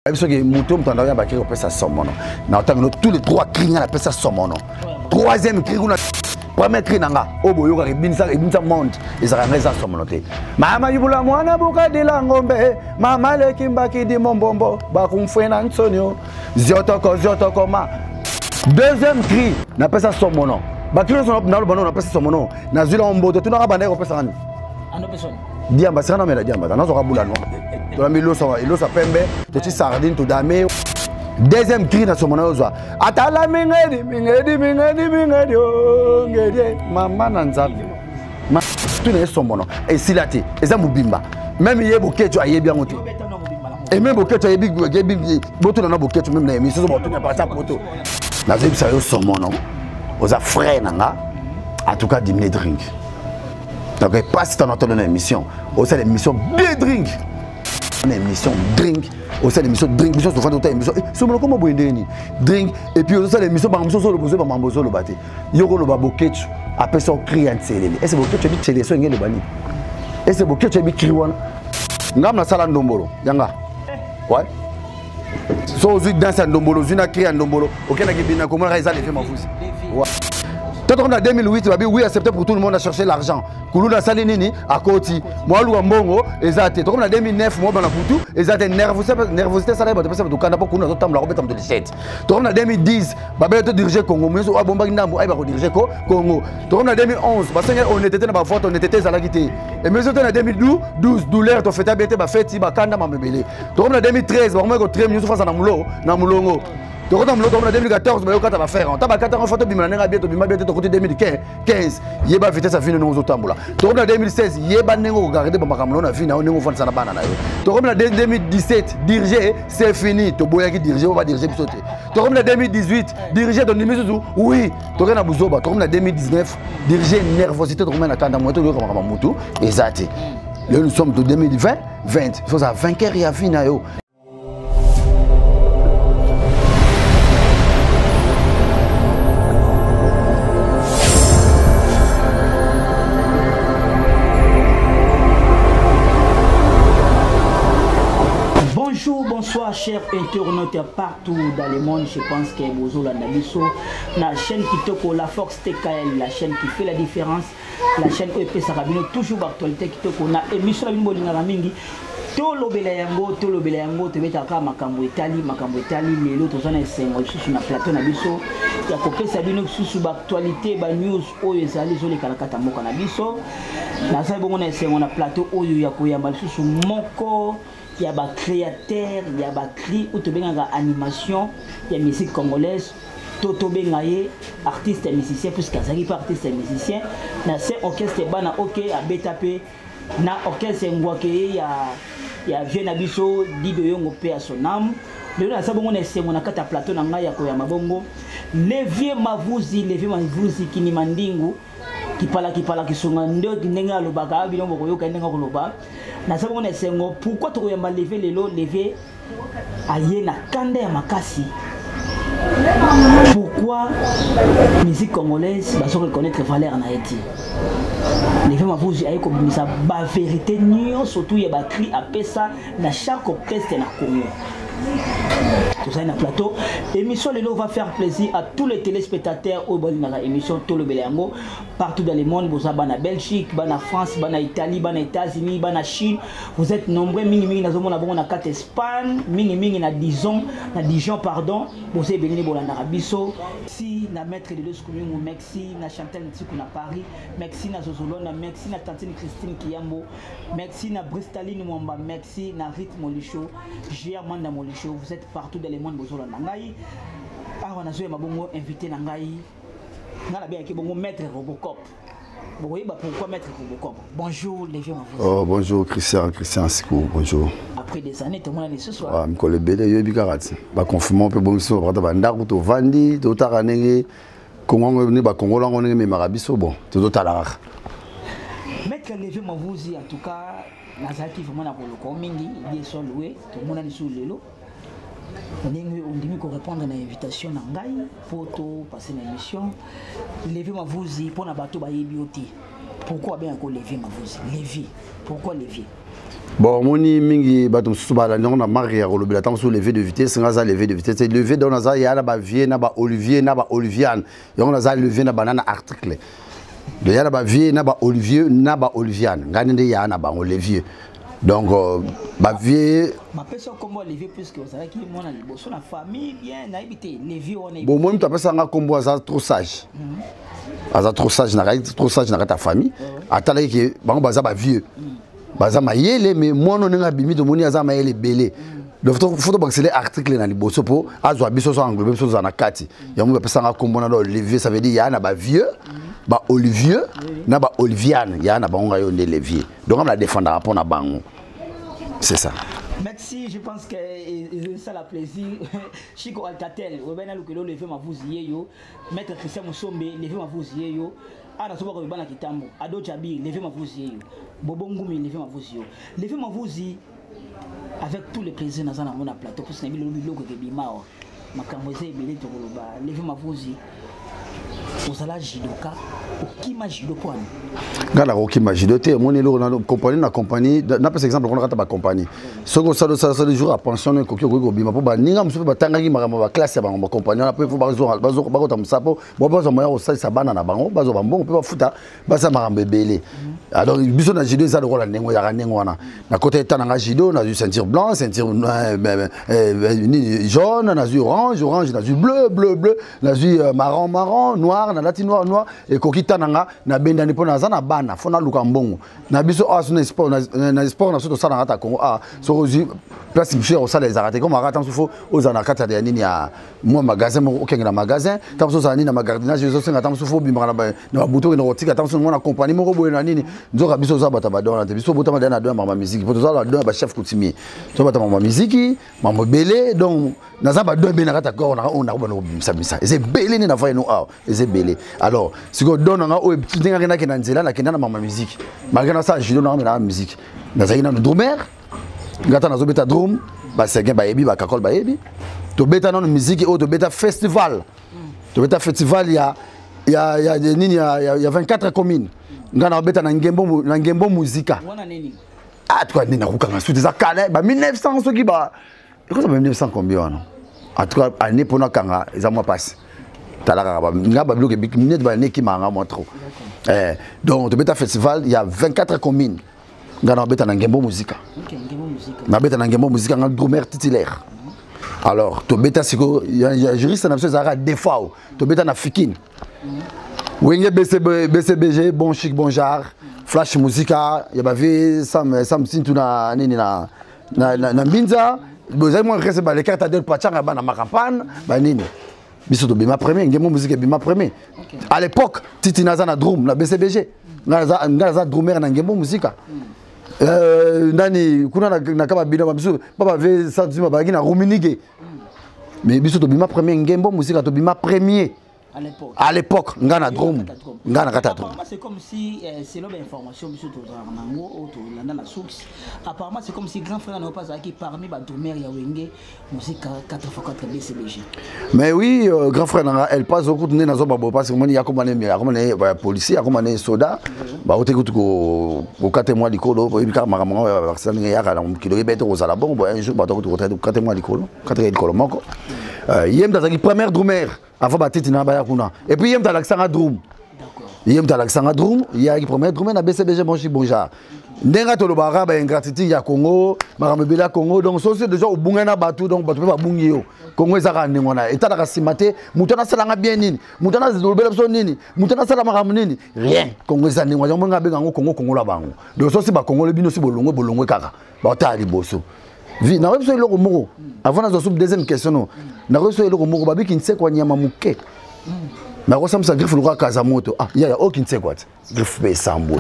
Tous les trois cris, on appelle ça sommono. Troisième cri, on a premier cri, on a oboyo, il monde, ils ont raison sommonoté. Mama yubula mwana buka de la ngombe, mama le kimbaki di mombombo, bakum fena nsonyo, ziotoko ma. Deuxième cri, on appelle ça sommono. Bakilo son dans le banon, on appelle ça sommono. Na zula omboto, tu n'auras pas d'air, on appelle ça an. Diamba, c'est un homme, diamba, dans nos raboulano. Tu as mis l'eau, il a pembe, tu as sardine, tu as mis. Deuxième cri dans ce moment là. Atala mingedi, maman nanzabi. Ma tu n'es son mono. Et si là tu, et ça mubimba. Même il y a beaucoup tu as bien monté. Et même beaucoup tu as bien beaucoup dans beaucoup tu même les émissions sont tu n'as pas ça photo. La vie ça est son mono. Aux frères nanga. En tout cas 10 minutes drink. Donc pas si tu as entendu l'émission. Au sein de l'émission bien drink. Une émission drink, au sein de l'émission drink, mission souvent d'autres émissions. C'est mon comment boire drink et puis au sein de l'émission par exemple sur le besoin par mambozo le bâti. Yoko le baboket après son criant c'est est-ce que tu as dit c'est so ngene bani. Est-ce que tu as dit criwan. Ngam na sala ndombolo yanga. Ouais. So zu danse ndombolo, zu na criant ndombolo. OK na kibina comment raisa les fait mafusi. Ouais. Quand on a 2008, oui, accepté pour tout le monde à chercher l'argent. Koulouna Salinini, à Koti, moi, Mbongo, exact. Quand on a 2009, moi, dans la Poutou, exact, nervosité, ça va être de Canada, pour nous, on a robé comme de l'échette. Quand on a 2010, Babel te diriger Congo, mais on a bombardé Nambo, il va diriger Congo. Quand on a 2011, on était dans la faute, on était à la guité. Et mais on a 2012, douleur, on fait ta bête, on fait ta Kanda, ma bébé. Quand on a 2013, on a très mieux face à Namulongo. Donc, on a 2014, mais on va faire. On a 14 fois, on a bientôt 2015. Il y a vitesse à finir nos autres. Donc, en 2016, il y a des regardez pour on a fini, on est au fond de sa banane. Donc, en 2017, diriger, c'est fini. Tu vas diriger, on va diriger pour sauter. Donc, en 2018, diriger ton numéro, oui. Donc, en 2019, diriger nervosité, tu as un moto, exact. Là, nous sommes en 2020, il faut ça 20 heures et à finir. Bonsoir chers internautes partout dans le monde, je pense que vous avez la chaîne qui te la force TKL, la chaîne qui fait la différence, la chaîne EP Sarabino, toujours d'actualité qui te connaît, émission la Bimbolinga Mingi, Tolobela yango, te betaka makambo etali, lelo tozana esengo susu na plateau na biso, ya kopesa bino susu ba actualité, ba news oyo ezali zo le kalakata moko na biso, na sai bongo na esengo na plateau oyo ya koyamba susu moko. Il y a des créateurs, il y a des cris, ou tu as animation, il y a musique congolaise, Toto Bengaye, artiste et musicien, puisque Kazari pas artiste et musicien, na c'est orchestre bana ok à BTP, na orchestre ngwake il y a Vieux Nabiso, Dido Yongo pe à son âme. Le na ça bon c'est mon akata plateau na ngaya ko ya mabongo. Levier Mavuzi qui ni mandingu. Qui parle qui sont en deux qui n'engagent pas le bagage, ils ont beaucoup de gens qui ont na sababu na sengo pourquoi tu koyamba lever aye na kanda ya makasi pourquoi musique congolaise va se reconnaître valeur na eti lever Mavuzi aye ko bimisa ba vérité nyo surtout ya ba cri apesa na chaque orchestre na Congo. Tout ça est dans le plateau. Émission Lelo va faire plaisir à tous les téléspectateurs au bas de la émission Tolo Belango partout dans le monde. Vous êtes en Belgique, en France, en Italie, en États-Unis, en Chine. Vous êtes nombreux. Mini dans la carte Espagne, mini na Dijon, pardon. Vous êtes béni en Arabie Saoudite. Merci na maître de l'Escoumou, merci na Chantal Ntsikouna Paris, merci na Zozolona, merci na Tantine Christine Kiyambo, merci na Bristaline Mwamba, merci na Rit Molicho, Germanda Molicho. Vous êtes partout dans le monde, vous êtes Nangaï. Ah, on a joué ma bongo invité Nangaï. On a bien qui bongo maître Robocop. Vous voyez pourquoi maître Robocop. Bonjour les vieux. Oh bonjour Christian Sikou, bonjour. Après des années, tout le monde est ce soir. Ah, je suis bien de Bigarat. Je confirme que bon so rata bandaku to vandi to taranenge Congo ni ba Congo lango ni marabiso bon to talara. Maître Levier Mavuzi en tout cas nazaki vraiment na koloko mingi il est sur loué tout le monde est sur lelo. On dit qu'on répondre à l'invitation Nangaï pour passer l'émission. Levier Mavuzi pour na bateau ba yebioté. Pourquoi bien encore Levier Mavuzi? Levier. Pourquoi Levier? Bon, moni mingi batum subala on a marre au lobby tant sur lever de vitesse, on a levé de vitesse, levé dans la ya na ba vie na ba Olivier na ba Oliviane, et on a levé na banana article. De ya na ba vie na ba Olivier na ba Oliviane, ngani de ya na ba Olivier. Donc ba vie ma personne comme Olivier puisque vous savez qu'il mon ali son famille bien na habité Olivier on est. Bon moi tu appelles ça nga combo ça trop sage. Aza trop sage na ta famille. Atala que bango baza ba vieux. Baza mayele mais moi non nga bimi to moni aza mayele belé. Donc faut accélérer article na liboso po azwa biso so englober biso za na kati. Ya mo appelle ça nga combo na Olivier ça veut dire ya na ba vieux. Ba Olivier na ba Oliviane ya na bango yo ne levier. Donc on la défendre rapport na bango. C'est ça. Merci, je pense que ça la plaisir. Chico Alcatel, on va aller lever ma vouzier yo. Maître Christian Moussombe, lever ma vouzier yo. Ana soba ko bana kitambo. Ado Chabi, lever ma vouzier yo. Bobo Ngumi, lever ma vouzier yo. Lever ma vouzier avec tous les plaisirs dans un mon plateau pour ce n'est pas le logo de Bimao. Makambo ze belé to koloba. Lever ma vouzier. Osala jidoka okima jidopo ani ngala okima jidote moni lo na compagnie na par exemple on rata ba compagnie soko ça de jour à pension ko ko bima po ba ninga muso ba tangaki makama ba classe ba compagnie na pe fo ba zo ba ko tamsapo bo ba zo moya osalisa bana na bango ba zo ba mbongo pe ba futa ba sa makambe belé alors biso na jido ça de rola nengo ya nengo wana na côté tananga jido na du ceinture blanc ceinture jaune na du orange na du bleu na du marron noir na lati noir et kokita nanga na bendani pona zana bana fona luka mbongo na biso asuna sport na sport na soto sala ngata Congo so ozi place biso o sala ezarate comme arata sufo ozana kata ya nini ya moi magasin mo okenga na magasin tamso za nini na magardinage zo senga tamso fo bimara na buto na otika tamso mo na compagnie mo boye na nini nzoka biso za bata badona te biso bota na do mama musique poto za do ba chef coutumier to bata mama musique mama belé donc na za ba do be na kata ko na on na ko no bimisa eze belé ni na fa no eze belé alors si ko donne nga o tinga kena kena nzela na kena na mama musique magana sa judo na musique na zaina no drummer ngata na zo beta drum ba segen ba yebi ba kakol ba yebi to beta na musique o to beta festival il y a nini ya 24 communes ngana beta na ngembo muzika wana nini toi nini na kukanga suite za kala ba 1900 soki ba iko 1900 combien wana en tout cas année pona kanga za moi passe talaka ba ngaba bloque big minute ba neki manga moi trop donc to beta festival il y a 24 communes ngana beta na ngembo muzika na beta na ngembo muzika nga drummer titulaire alors to beta siko ya juriste na biso zara defao to beta na fikine wenge BCBG bon chic bon genre flash musica ya ba ve sam sintu na nini na mbinza bozai mo rese ba les cartes de pachanga ba na makampane ba nini biso to bima premier ngemo musique bima premier à l'époque titi naza na drum na BCBG ngaza drummer na ngemo musica nani kuna na kaba bino biso baba ve sa duma ba na ruminige mais biso to bima premier ngemo musica to bima premier à l'époque ngana drum ngana kata drum c'est comme si c'est l'objet information biso to zango auto landa na source apparemment c'est comme si grand frère n'a pas qui parmi ba drummer ya wenge musique 4x4 BCBG mais oui grand frère elle passe au coup de na zo babo parce que moni ya komane policier ya komane soda ba ote ko 4 mois likolo bo bika makamanga ba sanga ya kala mukilo beto ko sala bon un jour ba to ko 4 mois likolo 4 likolo moko yem da première drummer avant batiti na baya kuna et puis yem ta l'accent drum yem ta l'accent drum ya qui premier drum na BCBG bonjour ndenga to lobara ba ingratitude ya Congo makamebela Congo donc so c'est déjà au bungana batu donc batu ba bungi yo Congo ezaka ndengona etala ka simate mutana salanga bien nini mutana zolobela so nini mutana sala makamu nini rien Congo ezaka ndengona ngo ngabe ngo Congo la bango donc so si ba Congo le bino si bolongwe kaka ba tali boso vi na reso eloko moko avant na zo deuxième question no na reso eloko moko babi kinse kwa nyama muke na ko samsa griffe lo kaza moto ya kinse kwa griffe be sambo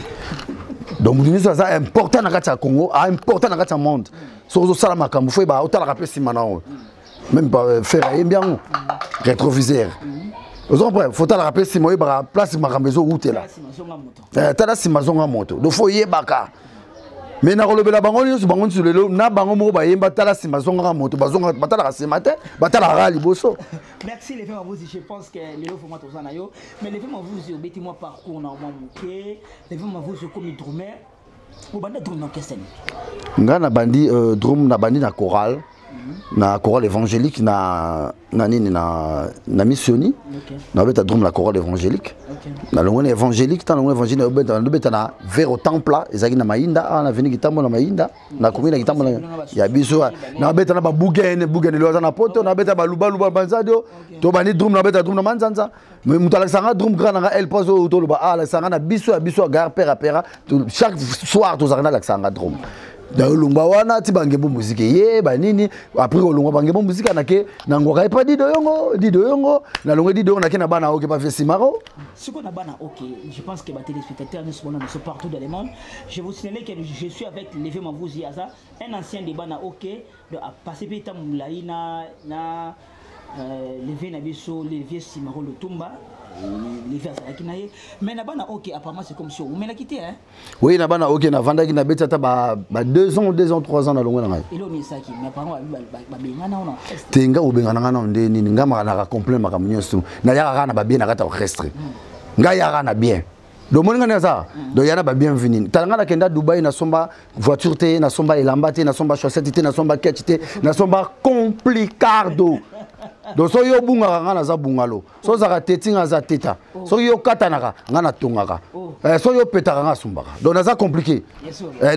donc mudini ça important na kati ya Congo important na kati ya monde so zo sala makambo fo ba otala ka pesi manao même pas faire bien rétroviseur ozo prêt faut tala ka pesi moyo ba place makambo zo utela tala simazonga moto do fo yebaka mais na kolobela bango nyonso bango nti lelo na bango moko bayemba tala sima zonga moto bazonga batala ka semate batala rali boso. Merci les femmes, je pense que lelo faut moi toza na yo mais les femmes vous obeti moi parcours na moi muké les femmes vous comme drummer Vous bandez drum dans quelle scène? Nga na bandi drum na bandi na chorale. Na chorale évangélique na missioni. Na beta drum la chorale évangélique. Na longo évangélique tant longo évangélique na beta na vers au temple ezaki na mainda na veni kitambo na mainda na komina kitambo ya biso na beta na ba bugene lo na poto na beta ba luba banzadio to bani drum na beta drum na manzanza mutala sanga drum grand na el pozo to luba ala sanga na biso gar pera chaque soir to zanga la sanga drum da olungwa wana ti bangembo musique ye ba nini après olungwa bangembo musique na ke na ngoka pa dido yongo na longwe dido na ke na bana oké pa fesimaro ce qu'on a bana OK je pense que les téléspectateurs nous sont partout dans le monde je vous signale que je suis avec Levé Mavouzi Aza un ancien de bana OK de a passé peta mulaina na Levé Nabiso Levé Simaro Lutumba mais na bana OK apparemment c'est comme si vous m'avez quitté hein. Oui na bana OK na vanda ki na beta ta ba 2 ans 3 ans na longo na ngai. Ilo ni saki mais apparemment ba bengana ona. Tenga ubengana ngana onde nini ngama na ka complain maka munyosu na yaka na ba bien na kata orchestre. Nga yaka na bien. Do moninga na za do yana ba bienvenue. Talanga na kenda Dubai na somba voiture te na somba elamba te na somba chaussette te na somba ketch te na somba complicado. Donc so yo bunga ngana za bungalo so za tetinga za teta so yo katanaka ngana tongaka so yo petaka nga sumbaka donc na za compliqué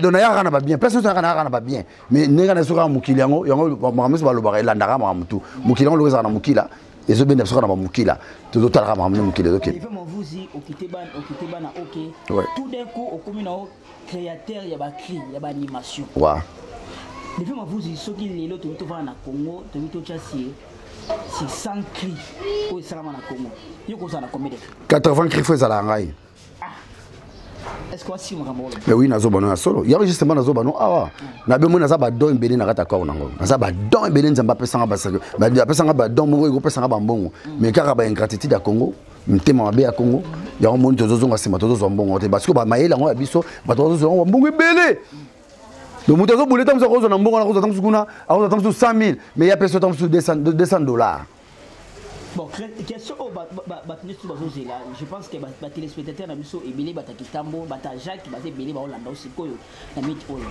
donc na yaka na ba bien personne na ba bien mais nenga na soka mukili yango mamameso balobaka elandaka mamutu mukili yango loza na mukila ezo benda soka na ba mukila to talaka mamutu mukili donc il veut m'envouzi okité bana OK tout d'un coup au communal créateur ya ba cri ya ba animation wa il veut m'envouzi soki lelo to va na Congo to chasi c'est 100 cris au Salama na Congo. Yo ko na combien de 80 cris faut ça la ngai. Est-ce qu'on si mo ramolo? Mais oui nazo bano solo. Ya justement nazo bano awa. Na be mo na za ba don mbele na kata ko nango. Na za ba don mbele nzamba pesanga ba saka. Ba pesanga ba don mo ko pesanga ba mbongo. Mais kaka ba ingratitude ya Congo. Mtema mabe ya Congo. Ya mo nto zozo ngasima to zozo mbongo te parce que ba mayela ngo ya biso ba to zozo mbongo mbele. Donc, vous avez dit que vous avez 100 000, mais il y a personne qui $200. Bon, question je pense que les téléspectateurs sont belé batakitambo, batajak, basé belé baolanda aussi koyo na mit oyo.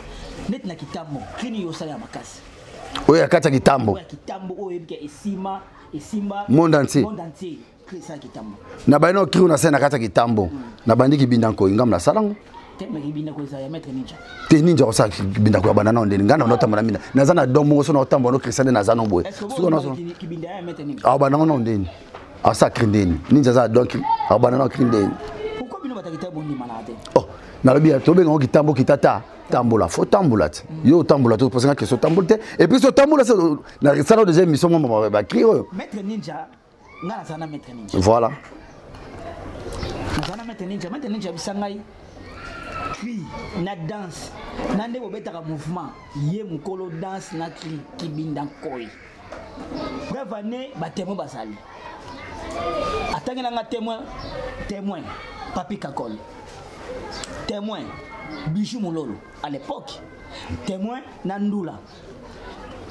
Net na kitambo, kini yo sala makasi. Oui, akata kitambo. Kitambo oyo ke esimba monde entier. Krisa kitambo. Na baino kiri na sena akata kitambo. Na bandi kibindanko ingam na salango. Te ninja osa kibinda kwa banana onde ngana onotamba na mina nazana domo so na otamba no Christian nazana boye so kibinda ya mete nini banana onde asa krindeni ninja za donc banana krindeni pourquoi bino batakita bondi manate oh na lobi to benga kitambo kitata tambola faut tambola yo tambola to poser question tambola et puis so tambola na sala deuxième mission mo ba crier maître ninja ngana sana maître ninja voilà nazana maître ninja bisangai na danse nande bobetaka mouvement ye mukolo danse na cri kibinda koi brevane batemo basali atangi nanga témoin Papi Kakol témoin Bijou Mololo à l'époque témoin Nandula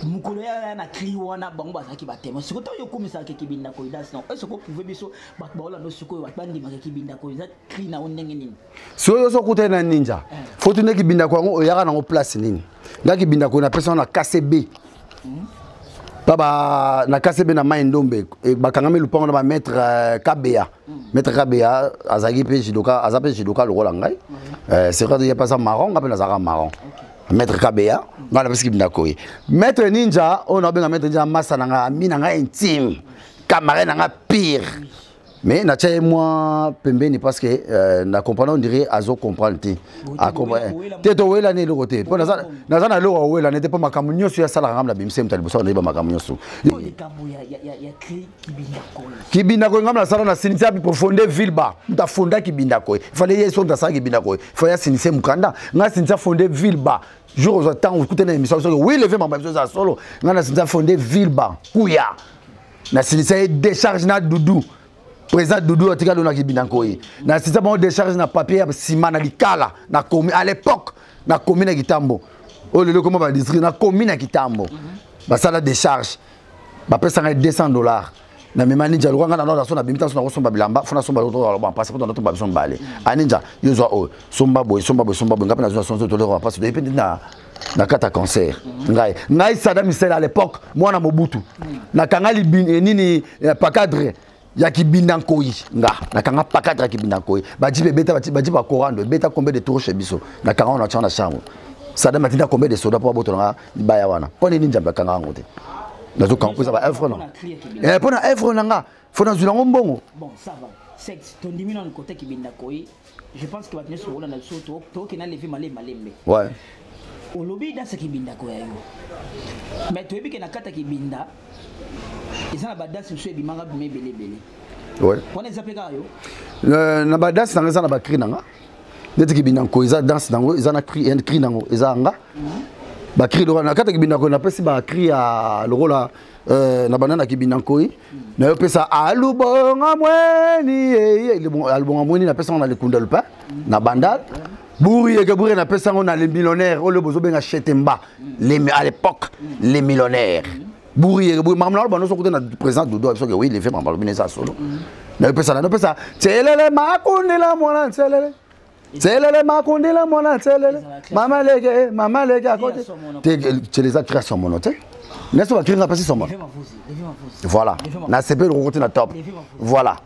mukolo ya na cri wana bango basaki batemo sikoto yo komisa ke kibinda koi danse non est-ce que vous pouvez biso bakola no sikoyo bandi ma kibinda koi za cri na ondenge nini so yo so kuta na ninja faut tune kibinda kwa ngo oyaka na place nini nga kibinda koi na personne na KCB baba na KCB na Maindombe bakangame lupango na ba maître KBA azaki pe jidoka azape jidoka lo ngai c'est quand il y a pas ça marron ngapela zaka marron maître KBA ngala parce kibinda koi maître ninja on a benga maître ninja massa na mina nga intime camarade na pire mais na tchaye moi pembeni parce que na comprendre on dirait azo comprendre ti a comprendre te to wela ne le côté pour na za lo wela n'était pas makamunyo sur sala ngam la bimsem tali bosa na ba makamunyo su ya kibinda ko ngam la sala na sinisia bi profonde vilba nta fonda kibinda ko fallait yeso nta sala kibinda ko fallait sinisia mukanda nga sinisia fonde vilba jour aux temps vous écoutez l'émission oui lever ma besoin ça solo nga na sinisia fonde vilba kuya na sinisia décharge na doudou président Doudou atika dona kibinda koyi na sisa bon décharge na papier ya ciment na likala na commune à l'époque na commune ya Kitambo o lelo comment ba district na commune ya Kitambo ba sala décharge ba pesa $200 na mema ninja lokanga na na so na bimita so na somba bilamba fona somba to ba passe pour na to ba somba bale aninja yo zo o somba boy ngapa na zo so to le passe depuis na kata concert ngai Saddam Hussein à l'époque moi na Mobutu na kangali nini pakadre ya kibindankoi na kanga pakadre kibindankoi baji beta baji ba korando beta combien de tours chez biso na kanga on a na chambre Saddam atinda combien de soldats pour boto na baya wana pone ninja ba kanga ngote nazo kampo za ba evre non pona evre nanga fona zulango mbongo bon ça va sexe ton dimino na côté kibindakoi je pense que va tenir sur na soto to ki na lever malembe ouais au lobby dans ce kibinda ko yayo mais to ebike na kata kibinda ezana badasi so ebimanga bime belebele ouais on les appelle yo na badasi na ezana ba cri nanga neti kibinda ko eza danse nango ezana cri nango ezanga ba cri lo na kata kibinda ko na pesi ba cri ya lokola na banana kibinda ko na yo pesa alubonga mweni alubonga mweni na pesa na lekunda lupa na bandade Bourri et Gabouré n'a pas ça on a les millionnaires, on le besoin ben acheter mba à l'époque les millionnaires. Bourri et Gabouré, maman là, nous sommes côté présent Dodo, parce que oui, les femmes parlent bien ça solo. N'a pas ça, n'a pas ça. Télé makonde la mona, télé makonde la mona, télé. Maman les à côté. Tu les as créés sur mon hôtel. N'est-ce pas, tu n'as pas passé sur moi. Voilà. N'a c'est pas le côté na top. Voilà.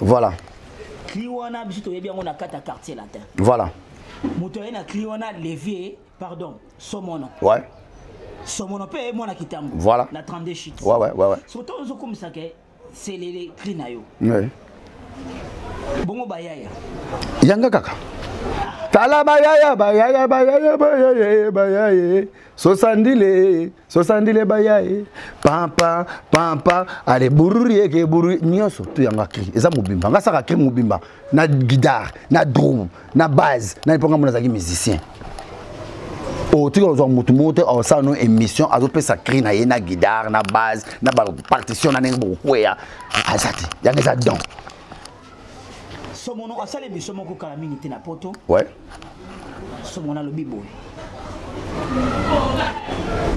Voilà. Cliona biso yebi on a kata quartier latin. Voilà. Motoye na Cliona levier pardon somono. Ouais. Somono pe moi na kitambo. Voilà. Na 32 shit. Ouais. Surtout on comme ça que c'est les clina yo. Ouais. Bongo bayaya. Yanga kaka. Tala bayaya. Sosandile bayaye. Pampa. Allez bourri ke bourri nyoso tu yanga kri. Eza mobimba. Nga saka kri mobimba. Na guitare, na drum, na basse, na iponga mona zaki musicien. O tu ko zo mutu mote o sa no émission azo pe sa cri na ye na guitare, na basse, na ba partition na nengo kwea. Azati. Yanga za don. Somono asale biso moko kala mingi te na poto. Ouais. Somono lo bibo.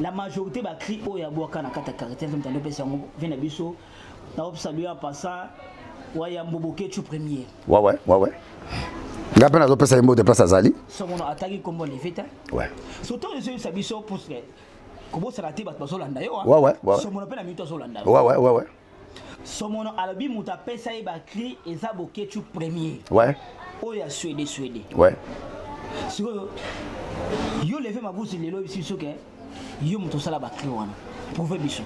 La majorité va crier au yaboka na kata caractère comme tando pesa ngo vient biso na saluer en passant waya mboboke tu premier. Ouais. Ngapa na zo pesa mbo de place azali. Somono ataki kombo les vita. Ouais. Surtout les sabiso pour que comment ça la tiba baso landa yo. Ouais. Somono pe na mito so landa. Ouais. Somono alabi muta pesa e ba cri eza boke tu premier. Ouais. Oya Suède. Ouais. Yo levé ma bouche lelo biso que yo muto sala ba cri wana. Prouver biso.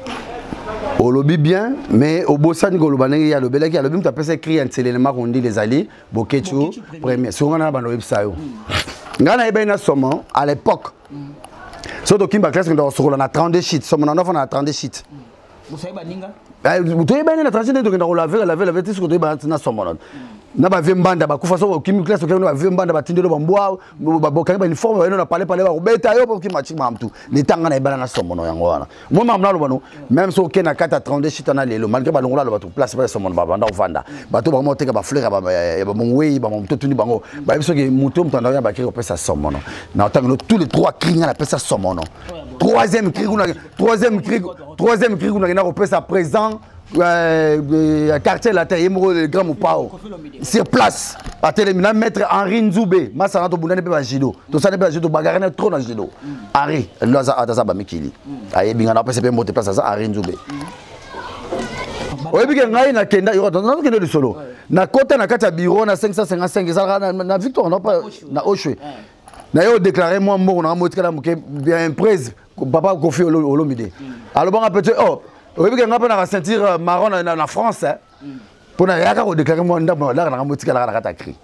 Au lobby bien, mais au bossani ko lobanenge ya lobelaki ya lobby muta pesa cri enselement qu'on dit les alliés bokechu premier. Sur ngana ba no website. Ngana ebe na somo à l'époque. Surtout kimba classe ndo sokola na 32 sheets, somo na 9 na 32 sheets. Vous savez ba ninga? Toye ba na 32 ndo ndo laver tout ce que toye ba na somo na. Na ba vembanda ba kufa so kimi classe ko na vembanda ba tindelo ba mbwa ba bokanga ba uniforme ba na parler ba ubeta yo pour ki match mamtu ni tanga na ibana na somo no yango wana moi mamna lo bano même so ke na 432 chitana lelo malgré ba longola lo ba to place ba somo ba banda ovanda ba to ba mo teka ba fleur ba mongwe ba mo totuni bango ba biso ke muto mtanda ya ba ki ko pesa somo no na tanga tous les trois cris na pesa somo no troisième cri kuna na ko pesa présent quartier latin yemro le grand mopao sur place à télémina maître Henri Nzoubé masana to bunane pe ba jido to sane pe jido bagarana trop na jido Henri loza ataza ba mikili aye binga na pese pe mote place ça Henri Nzoubé oyebi ke ngai na kenda yo na kenda de solo na kota na kata bureau na 555 ça na victoire na Oshwe na yo déclarer moi mort na motika na bien prise papa Kofi Olomide alors bon petit oh oui, parce qu'on a sentir marron en France. Pour nous déclarer moi ndabo là na motika la kata cri.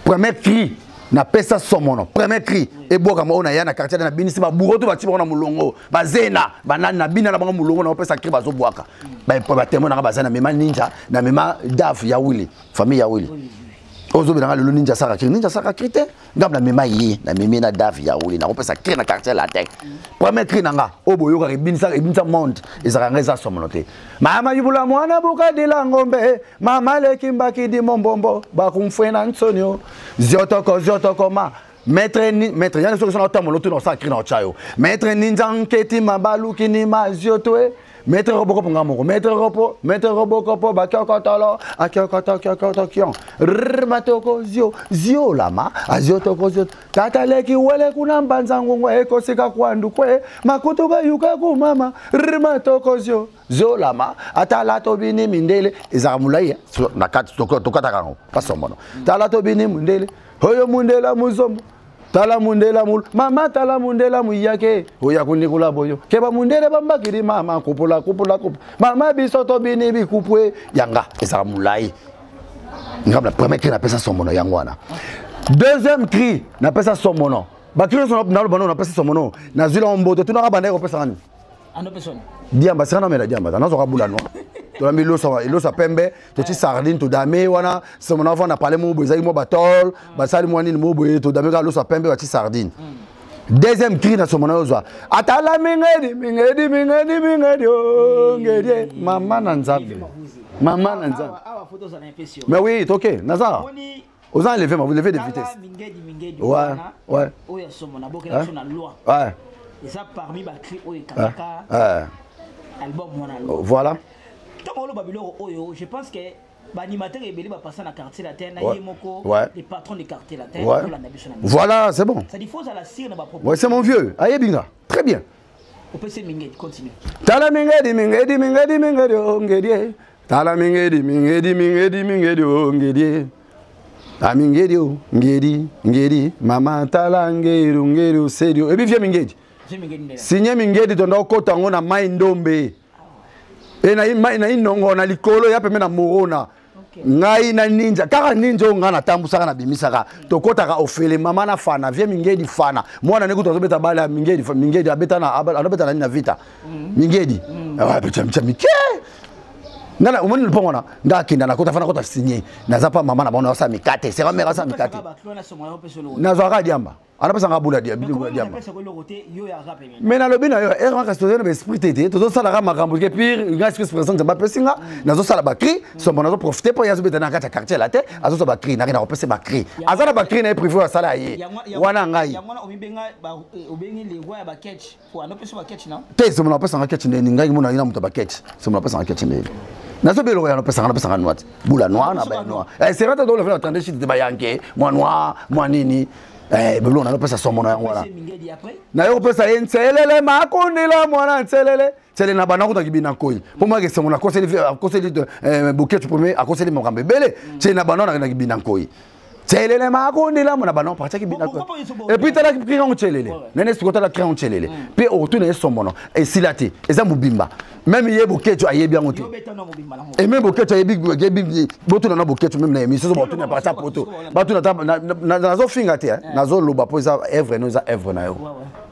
Premier cri na pesa somono. Premier cri et boka mo na ya na quartier na binisi ba bureau to ba tiba na mulongo. Ba zena ba na bina na ba mulongo na pesa cri ba zo boaka. Ba témoin na ba zena mema ninja na mema daf ya Willy, famille ya Willy. Ozo bina le ninja saka cri te. Ngam na mema yi na meme na daf ya Willy na pesa cri na quartier la tech. Premier cri nanga oboyo ka binisa monde ezaka za somono te. Mama yubula mwana buka de la ngombe mama le kimbaki di mombombo ba kumfena nsonyo ziotoko ma maître yana solution na tamolo to na sa cri na chayo maître ninja nketi mabalu kini ma ziotoe Maître Robocop ngamoko. Maître Robocop bakakotalo. Akakota kion. Matoko zio lama. Azio toko zio. Tata leki wele kuna mbanzangu ngwe eko sika kwandu kwe. Makutuka yuka kumama. Matoko zio lama. Atala tobini mindele. Izamulai na kati tokata kango. Pasomono. Tala tobini mindele. Hoyo mundela muzomo. Tala mundela mul mama tala mundela muyake oya kunikula boyo keba mundele bambakiri mama kupula mama bisoto bini bikupwe yanga eza mulai ngabla premier cri na pesa somono yangwana deuxième cri na pesa somono bakiri so na bano na pesa somono na zula omboto tuna kabanda ko pesa ngani ando personne diamba sana mela diamba na zo kabula no to la milo sa pembe to ti sardine to dame wana somono fa na parler mo bozali mo batol basali mo nini mo boye to dame ka lo sa pembe wa ti sardine deuxième cri na somono ozwa atala mingedi ngedi mama na nzambe mais oui c'est ok naza aux enlever vous levez de vitesse ouais oya somono bokela na loi ouais et ça parmi ba cri oyo kaka album wana voilà je pense que l'animateur est belé passer dans le quartier latin, les patrons du quartier latin. Voilà, c'est bon. Ça dit faut à la cire, ouais, c'est mon vieux. Aïe binga, très bien. On peut se minguer, continue. Tala mingedi ongedi. Tala mingedi ongedi. Ta mingedi ngedi. Mama tala ngedi serio. Et puis viens mingedi. Signé mingedi tondo kota ngona mai ndombe. E na inongo na likolo ya peme na morona ngai na ninja kaka ninja ngana tambusaka na bimisaka tokotaka ofele mama na fana vie mingedi fana mwana neku tozobeta bala mingedi abeta na anobeta na vita mingedi abeta mike nana umoni lipongona ndakinda na kota fana kota signé nazapa mama na bona sa mikate c'est mère sa mikate nazwaka diamba anapesa ngabula diamba mais na lobina yo erreur restaurer na esprit tété todo sala ka makambo ke pire ngas que présente ba pesinga nazo sala ba cri so monazo profiter pour yazo betana kata quartier la tête azo so ba cri na rina opesa ba cri azana ba cri na privé sala ye wana ngai yamona omibenga obengi les voix ba catch pour anopesa ba catch na te so mona pesa nga catch ndeni ngai mona ina muto ba catch so mona pesa nga catch ndeni nazo belo ya pesa nga noite bula noir na ba noir c'est vrai to le faire attendre chez ba yanke moi noir moi nini belo na pesa so mona ngwana na yo pesa yenselele makundila mwana nselele tele na bana kuta kibina koi pour moi que c'est mon conseil de bouquet tu premier à conseiller mon gambe belé tele na bana na kibina koi tele makundila mwana bana parti kibina koi et puis tala kibina on tele nene sikota la créer on tele puis retourner son mono et silati eza mubimba même ye bouquet tu ayebi bien monté et même bouquet tu ayebi boto na bouquet tu même na émission so boto na parti poto boto na nazo fingate nazo loba po eza œuvre no eza œuvre na yo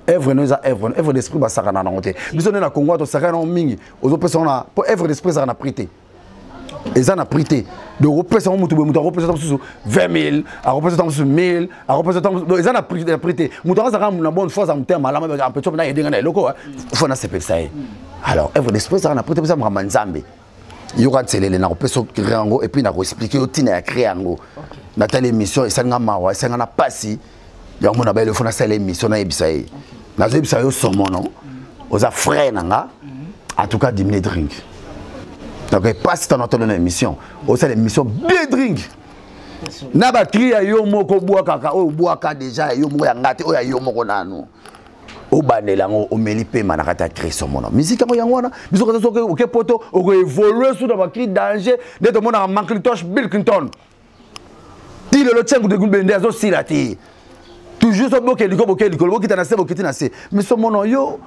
œuvre no eza œuvre d'esprit basaka na ngote biso na Congo to saka na mingi ozo pesa na po œuvre d'esprit ça na prité eza na prité de repesa mutu be mutu repesa tamsusu 20000 a repesa tamsusu 1000 a repesa tamsusu eza na prité mutu azaka na bonne force en terme malama en petit na yedenga na loko faut na sepel ça alors œuvre d'esprit ça na prité ça mama nzambe yoka tselele na repesa créango et puis na ko expliquer otina ya créango na telle émission et ça nga mawa ça nga na pasi ya mona ba le fona sala émission na ebisa yi na zo ebisa yo somo non oza frère nanga en tout cas diminuer drink. Donc passe dans notre émission. Au sein de l'émission bien drink. Naba cria yo moko bois kaka o bois ka déjà yo moko ya ngate o ya yo moko nanu. O banela ngo o melipe manakata créer son mono. Musique ngo yangwana, biso ka so ke poto o ko évoluer sous dans cri danger de tout monde en Macintosh Bill Clinton. Ti le tchengu de gubende azo silati. Toujours so boke liko boke tana se boke tina se. Mais son mono yo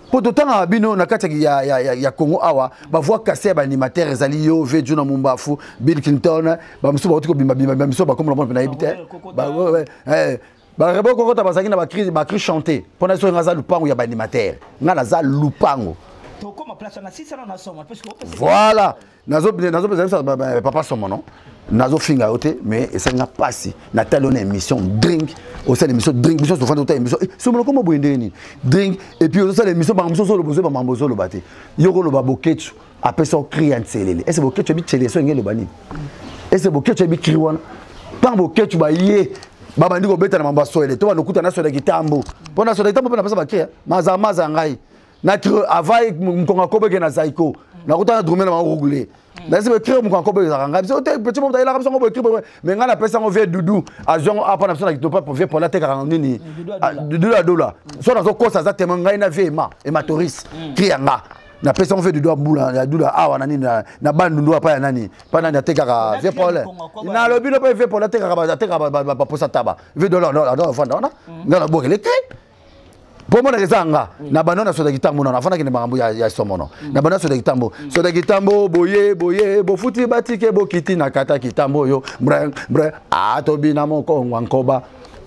pour tout temps abino na kati ya Congo awa ba voix casser ba animateur ezali yo veju na mumbafu Bill Clinton ba musu ba tiko bimba musu ba comme na ebite ba ba rebo ko ta basaki na ba cri chanter pona so ngaza lupango ya ba animateur ngala za lupango to comme place na 6 na soma parce que voilà nazo papa somo non nazo finga ote mais ça n'a pas si na talon émission drink au sein de l'émission drink mission souvent d'autres émission so mo comme boyende ni drink et puis au sein de l'émission ba mission so lo bozo ba mambozo lo baté yoko lo ba boketu après son criant selele est-ce boketu bi télé so ngelo bani est-ce boketu bi kriwana pas boketu ba yé baba ndiko beta na mambaso ele to ba nokuta na so de kitambo pona so de kitambo na pesa ba kia maza ngai avai mkonga kobe ke na zaiko na kota drumé na rouler na se créer mkonga kobe za ngam so te petit moment ila kamso ko créer mais ngana pesa ngo ve dudu azon apa na pesa na pas pour pour la te ka nini dudu la dola so na so kosa za tema ngai na ve ma touriste krianga na pesa ngo ve dudu mbula ya dudu awa na nini na bandu ndo apa ya nani pa na te ka ve pour na le bilo pa ve pour la te ka ba posa taba ve dola na fanda na ngala bo le pour moi rezanga na banana soda kitambo na afana kine bangambo ya somono na banana soda kitambo boye bo futi batike bo kiti na kata kitambo yo bre atobina moko ngwankoba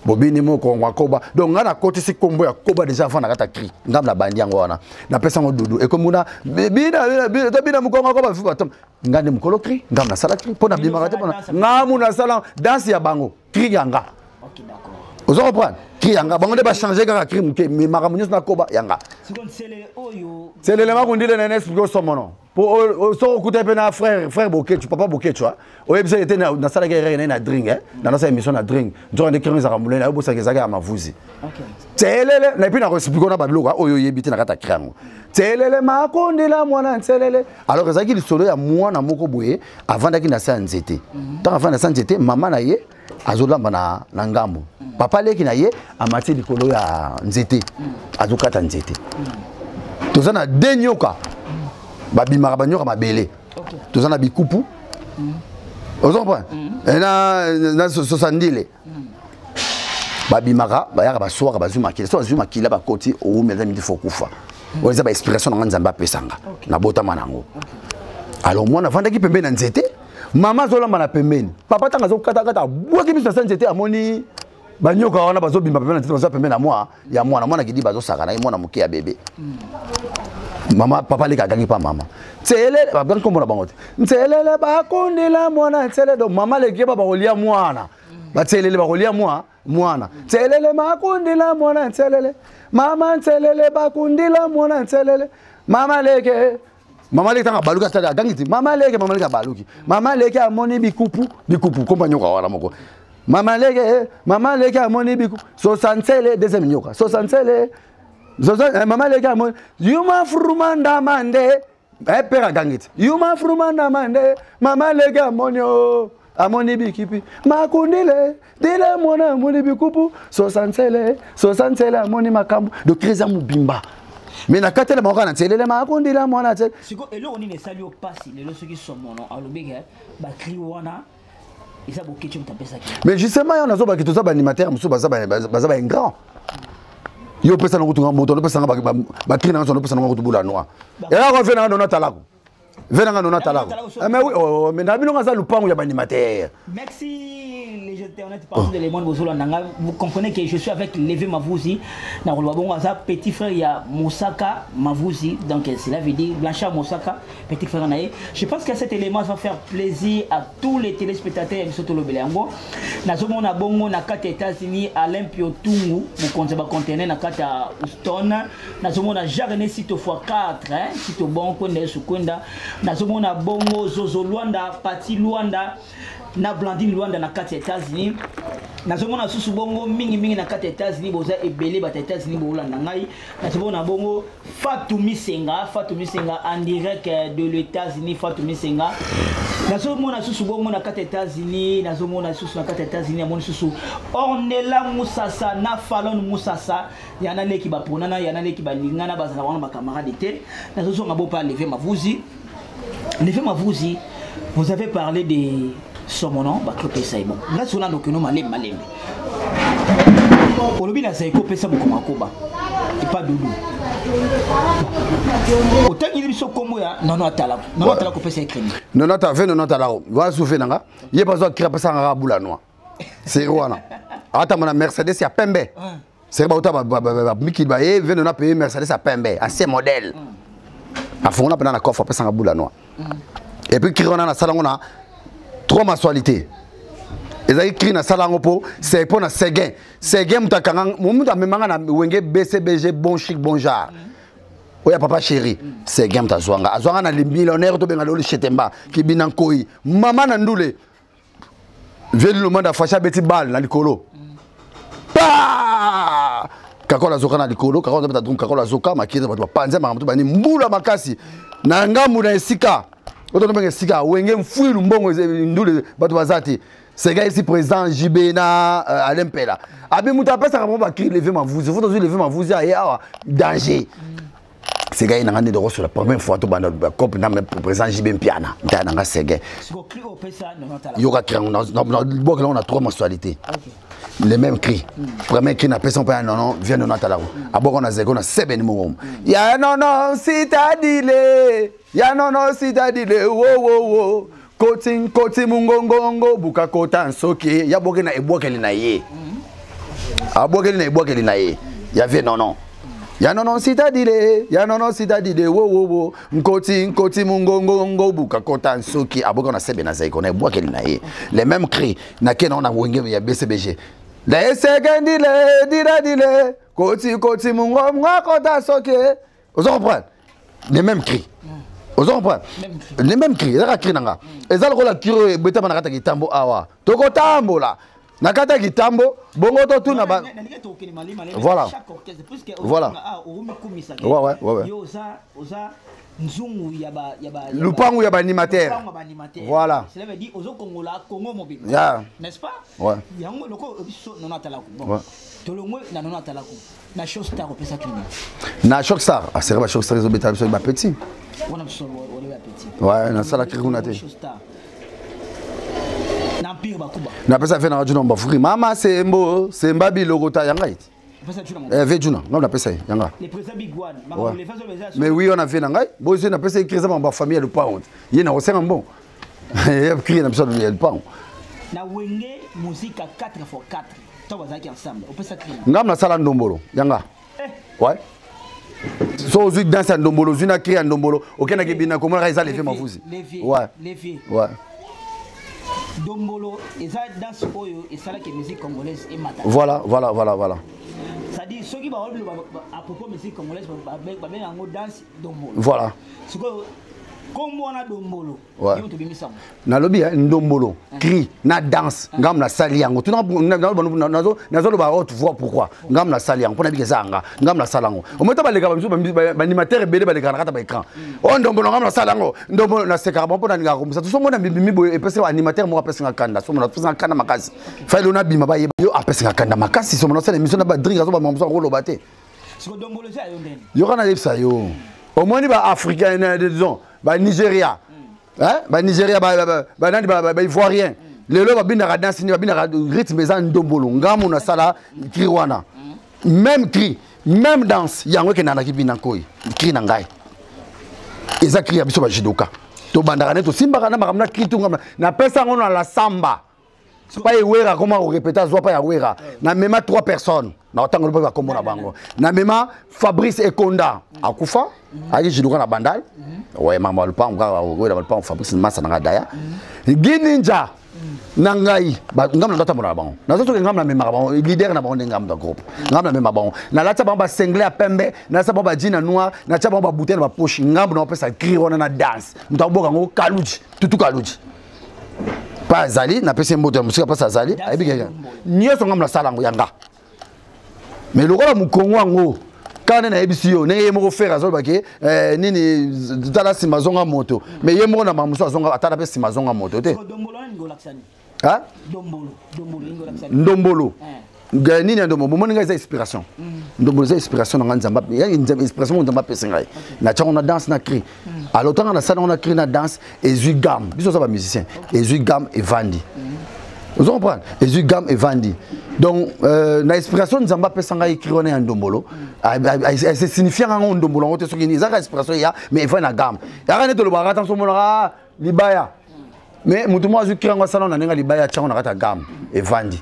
bobini moko ngwakoba donc ngana koti si kombo ya koba déjà afana kata cri ngam na bandi yango wana na pesa ngo dudu e komuna bina moko ngwakoba fu batom ngande mukolo cri ngam na sala cri pona bima kata pona ngamu na sala danse ya bango cri yanga. OK, d'accord. Vous comprenez? Qui yanga bango de ba changer ka crime ke mi makamunyo na koba yanga. C'est l'élément qu'on dit le nenes pour somono. Pour so kuté pe na frère Boké, tu papa Boké tu vois. O ebisa était na sala guerre na drink hein. Dans sa émission na drink. Nzo de crime za kamule na bosa kezaga mavuzi. OK. Tselele na puis na expliquer na babiloka oyo yebite na kata krango. Tselele makondela mwana tselele. Alors ezaki lisolo ya mwana moko boye avant daki na sa nzete. Tant avant na sa nzete maman na ye azolamba na ngambo. Papa leki na ye amati likolo ya nzete azokata nzete tozana denyoka babimaka banyoka mabele tozana bikupu ozompa na sosandile babimaka bayaka baswaka bazumakila so bazumakila bakoti oumeza midi fokufa oza ba inspiration na nzamba pesanga na botama nango alors mwana vandaki pembeni na nzete mama zolamba na pembeni papa tanga zokata bwaki biso na nzete amoni banyoka wana bazobimba pembeni na nzete bazo pembeni na mwa ya mwana kidi bazosaka na mwana moke ya bebe mama papa leka gangi pa mama tselele babangi komona bangote tselele bakondela mwana tselele do mama leki ba bakolia mwana batselele bakolia mwana tselele makondela mwana tselele mama tselele bakondela mwana tselele mama leke tanga baluka tada gangiti mama leke baluki mama leke amoni bikupu kompanyo kwa wala moko mama leke amoni bikupu so sansele deuxième nyoka so sansele mama leke amoni yuma frumanda mande pera gangiti yuma frumanda mande mama leke amoni bikipi makundile dile mona amoni bikupu so sansele amoni makambu de kreza mubimba. Mais na katele moko na tselele makundila mwana tse siko elo oni ne sali opasi lelo soki somono alobeke ba cri wana isa bokecho mtapesa ki mais justement on azo ba kitoza ba animateur musu baza ba grand yo pesa na kutunga moto pesa nga ba cri na so pesa na kutubula noa era ko vena na talako mais oui mais na bino ngaza lupango ya ba animateur. Merci les internautes partout de l'élément Bozolo Nanga. Vous comprenez que je suis avec Levé Mavouzi. Dans le petit frère, il y a Moussaka Mavouzi. Donc cela veut dire Blanchard Moussaka, petit frère Naé. Je pense que cet élément va faire plaisir à tous les téléspectateurs de Soto Lobelango. Nazomo na bongo na kata États-Unis Alain Piotungu, mon compte va contenir na kata Houston. Nazomo na Jarene site x4, hein, site bon konde sukwenda. Nazomo na bongo Zozo Luanda, Pati Luanda. Na Blandine Luanda na kati États-Unis nazomona susu bongo mingi na kati États-Unis boza ebele ba États-Unis bola na ngai nazomona bongo Fatou Misenga en direct de l'États-Unis Fatou Misenga nazomona susu bongo na kati États-Unis nazomona susu na kati États-Unis amoni susu Ornella Moussassa na Fallon Moussassa yana leki ba ponana yana leki ba lingana bazana wana ba camarade te nazozonga bo pa Levé Mavouzi vous avez parlé de Somono, baklope saïbo. Là, sur la nokono malem. Olobi na saïko pesa mokoma koba. Et pas doudou. Autant il est sur comme ya, non atala ko pesa écrit. Non atala. Wa souffler nanga. Yé pas créer pesa ngara bula noa. C'est wana. Ata mona Mercedes ya pembe. C'est ba uta ba miki ba e venu na payer Mercedes à pembe, ancien modèle. A fond na na coffre pesa ngara bula noa. Et puis qui rona na salangona 3 mensualités. Et ça écrit na salango po, c'est pour na Seguin mutakanga, muta memanga na wenge BCBG bon chic bon genre. Oya papa chéri, Seguin mutazwanga. Azwanga na les millionnaires to benga loli chetemba ki binankoi. Maman na ndule. Veli le monde a facha beti bal na likolo. Pa! kakola zoka na likolo kakola beta drum kakola zoka makete bato panze makamto bani mbula makasi na ngambu na esika oto no benga esika wenge mfuilu mbongo ndule bato bazati Sega ici président JB na Alain Pela abi muta pesa ka ba ki lever ma vous faut lever ma vous ya danger Sega ina ngande de sur la première fois to banda cop na président JB Mpiana nta nga Sega yoga cri on a trois mensualités les mêmes cris premier cri na pesa pas non vient de Natala aboko na zego na sebe ni mo ya non citadile ya non citadile wo Koti mungongongo buka kota nsoki ya boke na ebwakeli na ye abwakeli na ebwakeli na ye ya vie non ya non citadile wo nkoti mungongongo buka kota nsoki aboka na sebe na zaiko na ebwakeli na ye les mêmes cris na kena on a wenge ya BCBG la segendile dile koti mungongo kota nsoki vous comprenez les mêmes cris. Vous comprenez? Les mêmes cris, les cris nanga. Ezal kola kiro e beta na kata kitambo awa. Toko tambo la. Na kata kitambo, bongo to tu na ba. Voilà. Voilà. Ouais. Yo oza nzungu ya ba lupangu ya ba animateur. Voilà. Cela veut dire ozo kongola Congo mobile. N'est-ce pas? Ouais. Yango loko biso nona talako. Bon. Tolongwe na nona talako. Na Shockstar opesa tuni. Na Shockstar, ah c'est vrai Shockstar zo beta biso ba petit. On a besoin de petit. Ouais, na sala kiruna te. Na pire bakuba. Na pesa fait na radio no bafuri. Mama c'est mbo, c'est mbabi logota yanga iti. Vejuna, non la pesa yanga. Les présidents Big One, mais oui on a fait nanga. Bon c'est na pesa écrit ça ma famille le pound. Yena osenga bon. Il a écrit na pesa le pound. Na wenge musique à 4x4. Toi bazaki ensemble. On peut s'écrire. Ngam na sala ndombolo yanga. Ouais. So zik dans un ndombolo, zuna créé un ndombolo. Okena kebina comment raisa les fait ma fusi. Ouais. Ouais. Dombolo eza danse oyo esala ke musique congolaise et mata. Voilà. Ça dit ceux qui va à propos musique congolaise ba ben en danse dombolo. Voilà. Comment on a dombolo? Ouais. Na lobby ndombolo, cri, na danse, ngam na sali yango. Tu nazo ba haute voix pourquoi? Ngam na sali yango, pona bikezanga, ngam na salango. O meta ba lega ba animateur ebele ba lega na kata ba écran. O ndombolo ngam na salango, ndombolo na sekara pona nga ko. Ça tout monde bimi boy epese animateur mo apese ngakanda, so mona apese ngakanda makasi. Failo na bima ba yo apese ngakanda makasi, so mona sala émission na ba dringa so ba mamso ngolo bate. Siko dombolo za yo ndeni. Yo kana lepsa yo. Au moins ba africain disons ba Nigeria ba Nigeria ba nani ba ivoirien lelo ba bina danse ni ba bina rythme za ndombolo ngamu na sala cri wana même cri même danse yango ke nana kibina koyi cri na ngai eza cri ya biso ba jidoka to bandaka neto simba kana makamna cri to ngam na pesa ngono la samba pas yewera comment on répéter soit pas yewera na mema 3 personnes na otango ba kombo na bango na mema Fabrice Ekonda akufa ayi jidoka na bandal ouais mama le pas on pas Fabrice massa na daya Gininja nangai ba ngam na data mona bango na zoto ngam na mema bango leader na bango ngam da groupe ngam na mema bango na lata bango ba single a pembe na sa bango ba jina noir na cha bango ba bouteille ba poche ngam na pesa cri wana na dance mutaboka ngo kaluji tutu kaluji pas Zali, n'a pas de musique, pas Zali. N'y a pas de salango yanga. Mais le roi Mukongo, quand on a émission, n'est pas faire à Zolbake, ni Dala Simazonga moto. Mais il y a mon amour à Zonga, à Talabé Simazonga moto. Hein? Ndombolo. Gani na ndombolo, mon gars, c'est inspiration. Ndombolo, c'est inspiration dans Nzamba. Il y a une inspiration dans Nzamba Pessingai. Na tcha on a danse, na cri. À l'automne, on a ça, on a cri, na danse. Et Zugam, bisous ça va musicien. Et Zugam et Vandi. Vous comprenez? Et Zugam et Vandi. Donc, l'inspiration de Nzamba Pessingai qui connaît un ndombolo. C'est signifiant un ndombolo. On te souvient, il y a une inspiration, mais il faut une gamme. Il y a rien de le bar, attention, mon rat, libaya. Mais Moutouma Zukran va salon, on a libaya, tcha on a une gamme et Vandi.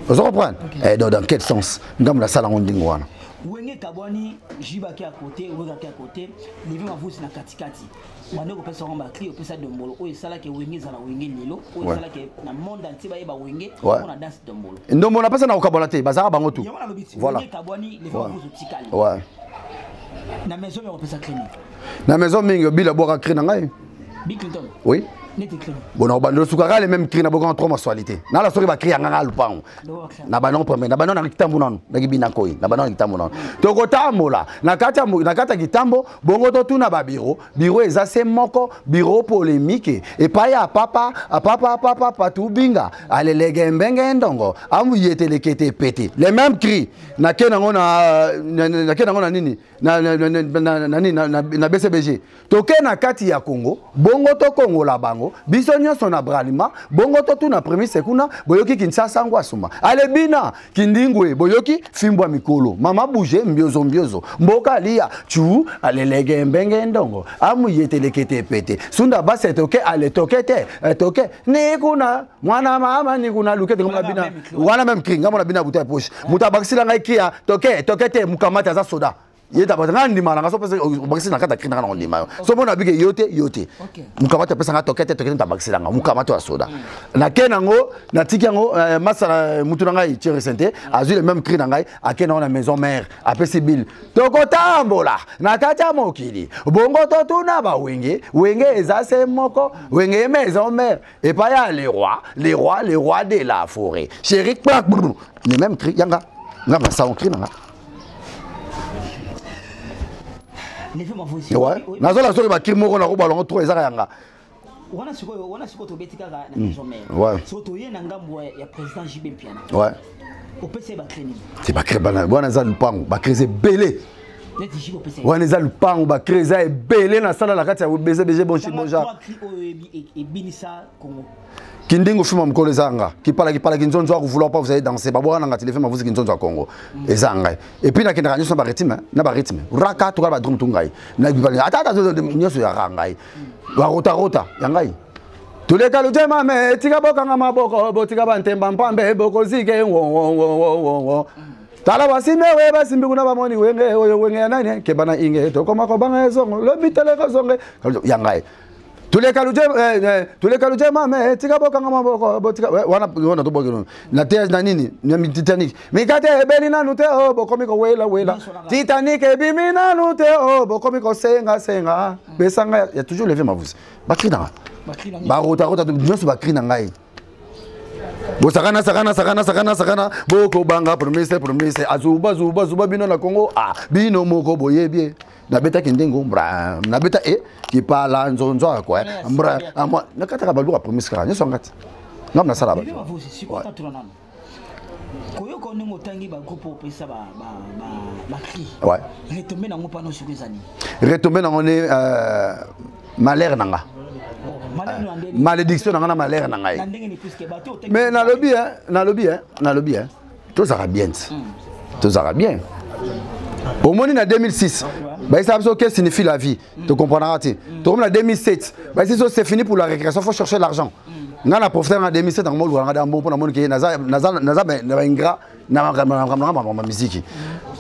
Vous comprenez? Et dans quel sens? Dans la salle en Dingwana. Wenge Kabwani, Jibaki à côté, Wengaki à côté, les gens vous na katikati. Maintenant, on peut se rendre à crier, on peut se dombolo. Oh, ça là que Wenge zala Wenge lilo. Oh, ça là que na monde entier ba yeba Wenge, on a danse dombolo. Ndombolo na pesa na okabolate, bazara bango tout. Voilà. Wenge Kabwani, les gens vous tikali. Ouais. Na maison on peut se crier. Na maison mingi bila boka crier na ngai. Bill Clinton. Oui. Bon, on a les mêmes cris, on a 3 mensualités. On a la soirée, on a crié à l'Upang. On a banon premier, on a banon avec Tambounan, on a Binakoi, on a banon avec Tambounan. Tokota Mola, Nakata Gitambo, Bongo tout na babiro, bureau est assez moko, bureau polémique, et pas ya papa, patou binga, allez les gembenga ndongo, amuyete les kete pété. Les mêmes cris, Nakenangona nini, na BCBG. Toke na kati ya Congo, Bongo to Congo la bango. Biso nyonso na bralima bongo to tu na premier sekuna boyoki Kinshasa ngwasuma ale bina kindingwe boyoki fimbwa mikolo mama bouge mbiozo mboka lia chu ale lege mbenge ndongo amu yetelekete pete sunda base toke ale tokete toke ni kuna mwana mama ni kuna lukete ngona bina wana même kringa mona bina buta poche mutabakisila ngai kia tokete mukamata za soda yeta batanga ndima nga so pesa bakisi na kata kringa na ndima so mona bige yote mukamata pesa nga tokete tabakisila nga mukamata wa soda na kenango na tiki yango masala mutu na ngai tire sente azui le même cri na ngai akena na maison mère apesi bill tokotambola na tata mokili bongo to tuna ba wenge ezase moko wenge maison mère et pas ya les rois de la forêt chéri le même cri yanga ngama sa on cri na nga. Ouais. Nazo la soirée ba kirmoko na robalongo 3 ezaka yanga. Wana siko to betika na maison mère. Ouais. So to yena ngambo ya président JB Mpiana. Ouais. Au PC ba training. C'est pas créé bana, wana za lupango, ba créé belé. Neti JB au PC. Wana za lupango ba créé belé na sala la kati ya BCBG bon chiboja. Et binisa Congo. Kindingo fuma mkolo ezanga kipala kinzonzo vouloir pas vous allez danser babwana nga téléphone vous kinzonzo à Congo ezanga et puis na kinda nyoso ba rythme raka to ba drum tungai na bibala ata nyoso ya rangai ba rota yangai tuleka lujema me tika boka nga maboko botika bantemba mpambe boko zike wo tala basimewe basimbi kuna bamoni wenge nani ke bana inge to koma ko banga ezongo lo bitele ka zonge yangai tuleka lujema me tika boka nga maboko botika wana to bogino na te na nini na Titanic mikate ebeli na nute o bokomiko wela Titanic ebimina nute o bokomiko senga besanga ya toujours lever ma voix bakrina ba rota nyonso bakrina ngai bo sakana boko banga promise azuba bino na Congo bino moko boyebie na beta kindengo mbra na beta qui parle nzonzo quoi mbra moi nakata ka baluka promise ka nyoso ngati ngam na sala ba koyo ko ningo tangi ba groupe pesa ba cri ouais retomber na ngopano sukezani retomber na ngone malheur nanga malédiction nanga malheur nanga mais na lobby tout ça va bien au moins en 2006 bah ça veut dire que signifie la vie tu comprendras tu en 2007 bah c'est fini pour la récréation faut chercher l'argent nga na profiter en 2007 en molo nga dambo pour na moni ke naza ingra na musique.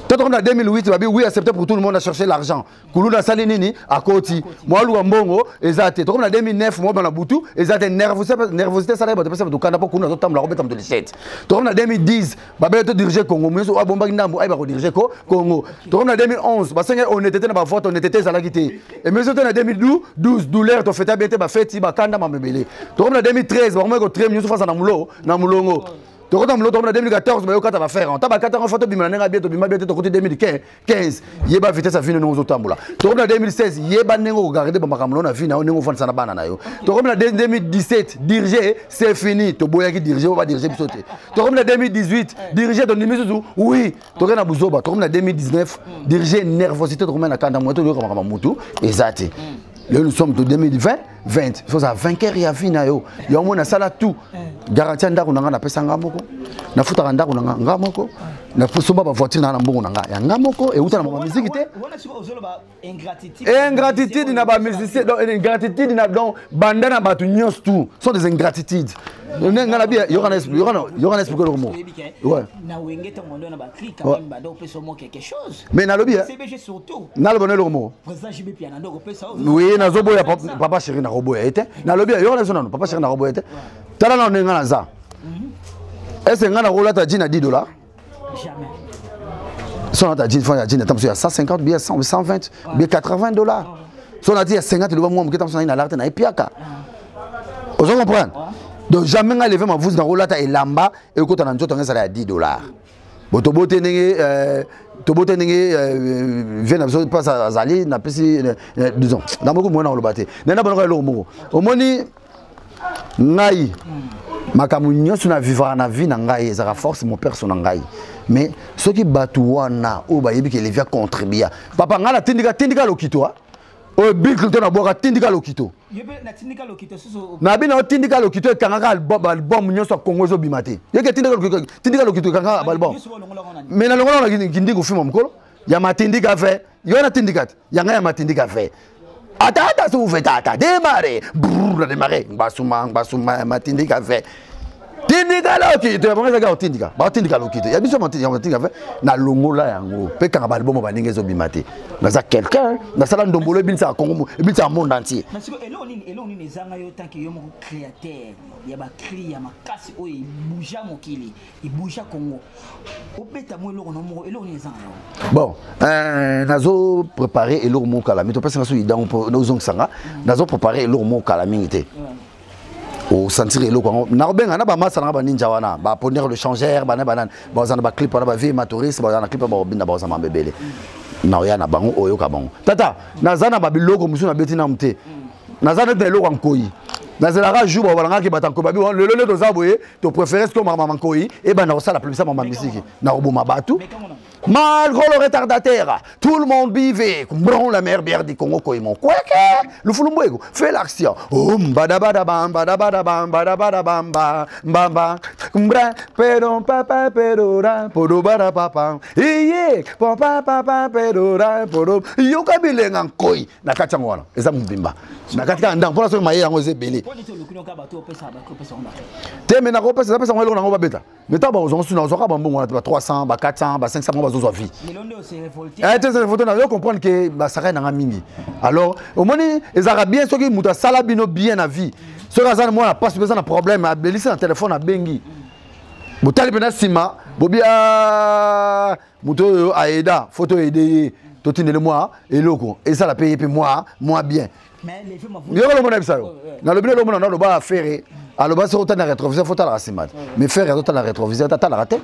Quand on a 2008, oui, accepté pour tout le monde à chercher l'argent. Koulouna Salinini, à Koti, moi, Louambongo, exact. Quand on a 2009, moi, dans la boutou, exact, nervosité, ça l'est, parce que quand on a pas qu'on a d'autres, on a remis dans les 7. Quand on a 2010, Babel te diriger Congo, mais on a bombardé Nambo, on a dirigé Congo. Quand on a 2011, on était dans la vote, on était à la guité. Et mais on a 2012, douleur, on fait ta bête, ma fête, ma kanda, ma mébélé. Quand on a 2013, on a très mieux face à Namulongo. Tu en 2014, mais tu vas faire. Tu vas faire photo de 2015. Il y a vitesse à finir nos autres. Tu en 2016, il y a regardé pour ma vie. Tu en 2017, diriger, c'est fini. Tu vas diriger, on va diriger. Tu en 2018, diriger ton numéro. Oui. Tu en 2019, diriger nervosité. Tu en exact. Là, nous sommes en 2020. Il faut ça 20 heures et à fin. Il y a au moins ça tout. Garantie ndako nanga na pesa ngamoko. Na futa ndako nanga ngamoko. Na fusoba ba voiture na mbongo nanga ya ngamoko et uta na musique te. Ingratitude na ba musicien donc ingratitude na donc bandana batu nyos tout sont des ingratitudes. Ngana bien y aura expliquer le mot. Ouais. Na wengeta mondo na ba clique quand même ba do pesa mo quelque chose. Mais na lobi CBG surtout. Na le bonne le mot. Président JB Mpiana ndo pesa. Oui, na zobo ya papa chéri na robo ya été. Na lobi y aura sonano papa chéri na robo ya été. Tala na ngana za. Est-ce ngana rola ta dina $10? Jamais. Si on a dit il y a 150, bien 100, 120, bien $80. Si on a dit il y a 50, le moment où on a l'arrêté, on a piaka. Vous comprenez? Donc jamais nga lever ma voix dans rolata et lamba et quand on a nzoto nga ça à $10. Botobote nenge vient absolument pas à Zali na pesi disons na moko mona olobate na na banoko eloko omoni ngai makamu nyonso na vivre na vie na ngai ezaka force mon père son ngai mais ce qui batuwana o ba yebi ke levia contribuer papa ngala tindika lokito o big to na boka tindika lokito yebe na tindika lokito so na bina o tindika lokito e kanga album nyonso Congo zo bimate yeke tindika lokito kanga album mais na longola na kindingo fimo mkolo ya matindika fe yo na tindika ya nga ya matindika fe ata so fait tata démarrer basuma matindika fe tindika lokito ya bonga ka tindika lokito ya biso matindika fe na longola yango pe kanga album ba ninge zo bimate na za quelqu'un na sala ndombolo ebinsa Congo ebinsa monde entier parce que eloni nezanga yo tant que yo mo créateur ya ba cri ya makasi o bouja mokili i bouja Congo obeta mo eloko no mo eloni nezanga yo bon nazo préparer eloko mo kala mito pesa ngaso idango no zongsanga nazo préparer eloko mo kala mingité au sentir eloko na robenga na ba masa na ba ninja wana ba pondre le changeur ba na banane ba za na ba clip na ba vie matoriste ba na clip ba obinda ba za mambebele na oya na bango oyo ka bango tata nazana ba biloko musu na beti na mte nazana de eloko nkoyi nazela jour ba balanga ke batanko ba bi le to zaboye to préférer ce que maman nkoyi e ba na osala plus ça maman musique na roboma batu malgré le retardataire, tout le monde vivait. Bron la mère bière du Congo Koimon. Quoi que le Fulumbuego fait l'action. Badabadabam, badabadabam, badabadabam, bamba. Mbra, pedon, papa, pedora, podo badapapa. Iye, papa, papa, pedora, podo. Yoka bilengan koi. Nakachangwana. Eza mbimba. Nakatika ndang. Pour la soirée, maïe, yango zebele. Te mena ko pesa pesa ngolo nango babeta. Meta ba ozonsu na ozoka ba mbongo na 300, ba 400, ba 500 ba zozo vie. Tu sais comprendre que ba saka na mingi. Alors, au moins les arabiens ceux qui muta sala bino bien na vie. Ceux qui moi na passe besoin na problème a belisa na téléphone na bengi. Botali pena sima, bobia muto aida, photo aider, totine le moi et loko. Et ça la payer puis moi bien. Mais les films yo ko mona bisalo. Na le bino lo mona na lo ba faire. Alors bas sur ta rétroviseur faut ta la simat. Mais faire ta la rétroviseur ta la raté.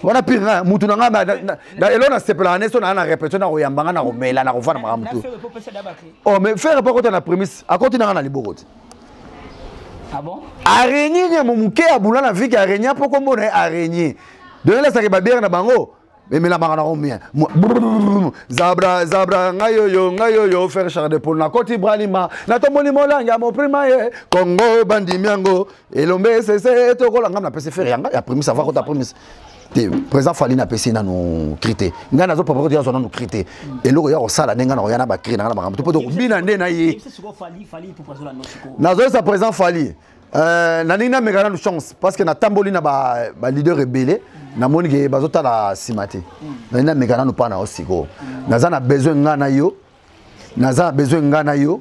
Wana pire mutu na ngamba na elona sepelane so na répétition na royambanga na romela na rovana ma mutu. Oh mais faire pas côté na prémisse à côté na liborote. Ah bon? Araignée nya muke abula na vie araignée poko mbona araignée. Donner la sakibabière na bango. Mais la marana romien. Zabra ngayo faire char de pour na côté bralima. Na tomoni molanga mo prima ye Congo bandimiango elombe c'est to ko ngam na pese faire yanga ya prémisse avoir ko ta prémisse. Président Fali na pesi na no crité nga nazo papa ko dia zona no crité eloko ya osala nenga na yana ba crité na ba to poto bina nde na ye nazo sa président Fali na nina megana no chance parce que na tamboli na ba leader rebelle na moni ke bazota la simate na nina megana no pana osiko naza na besoin nga na yo naza besoin nga na yo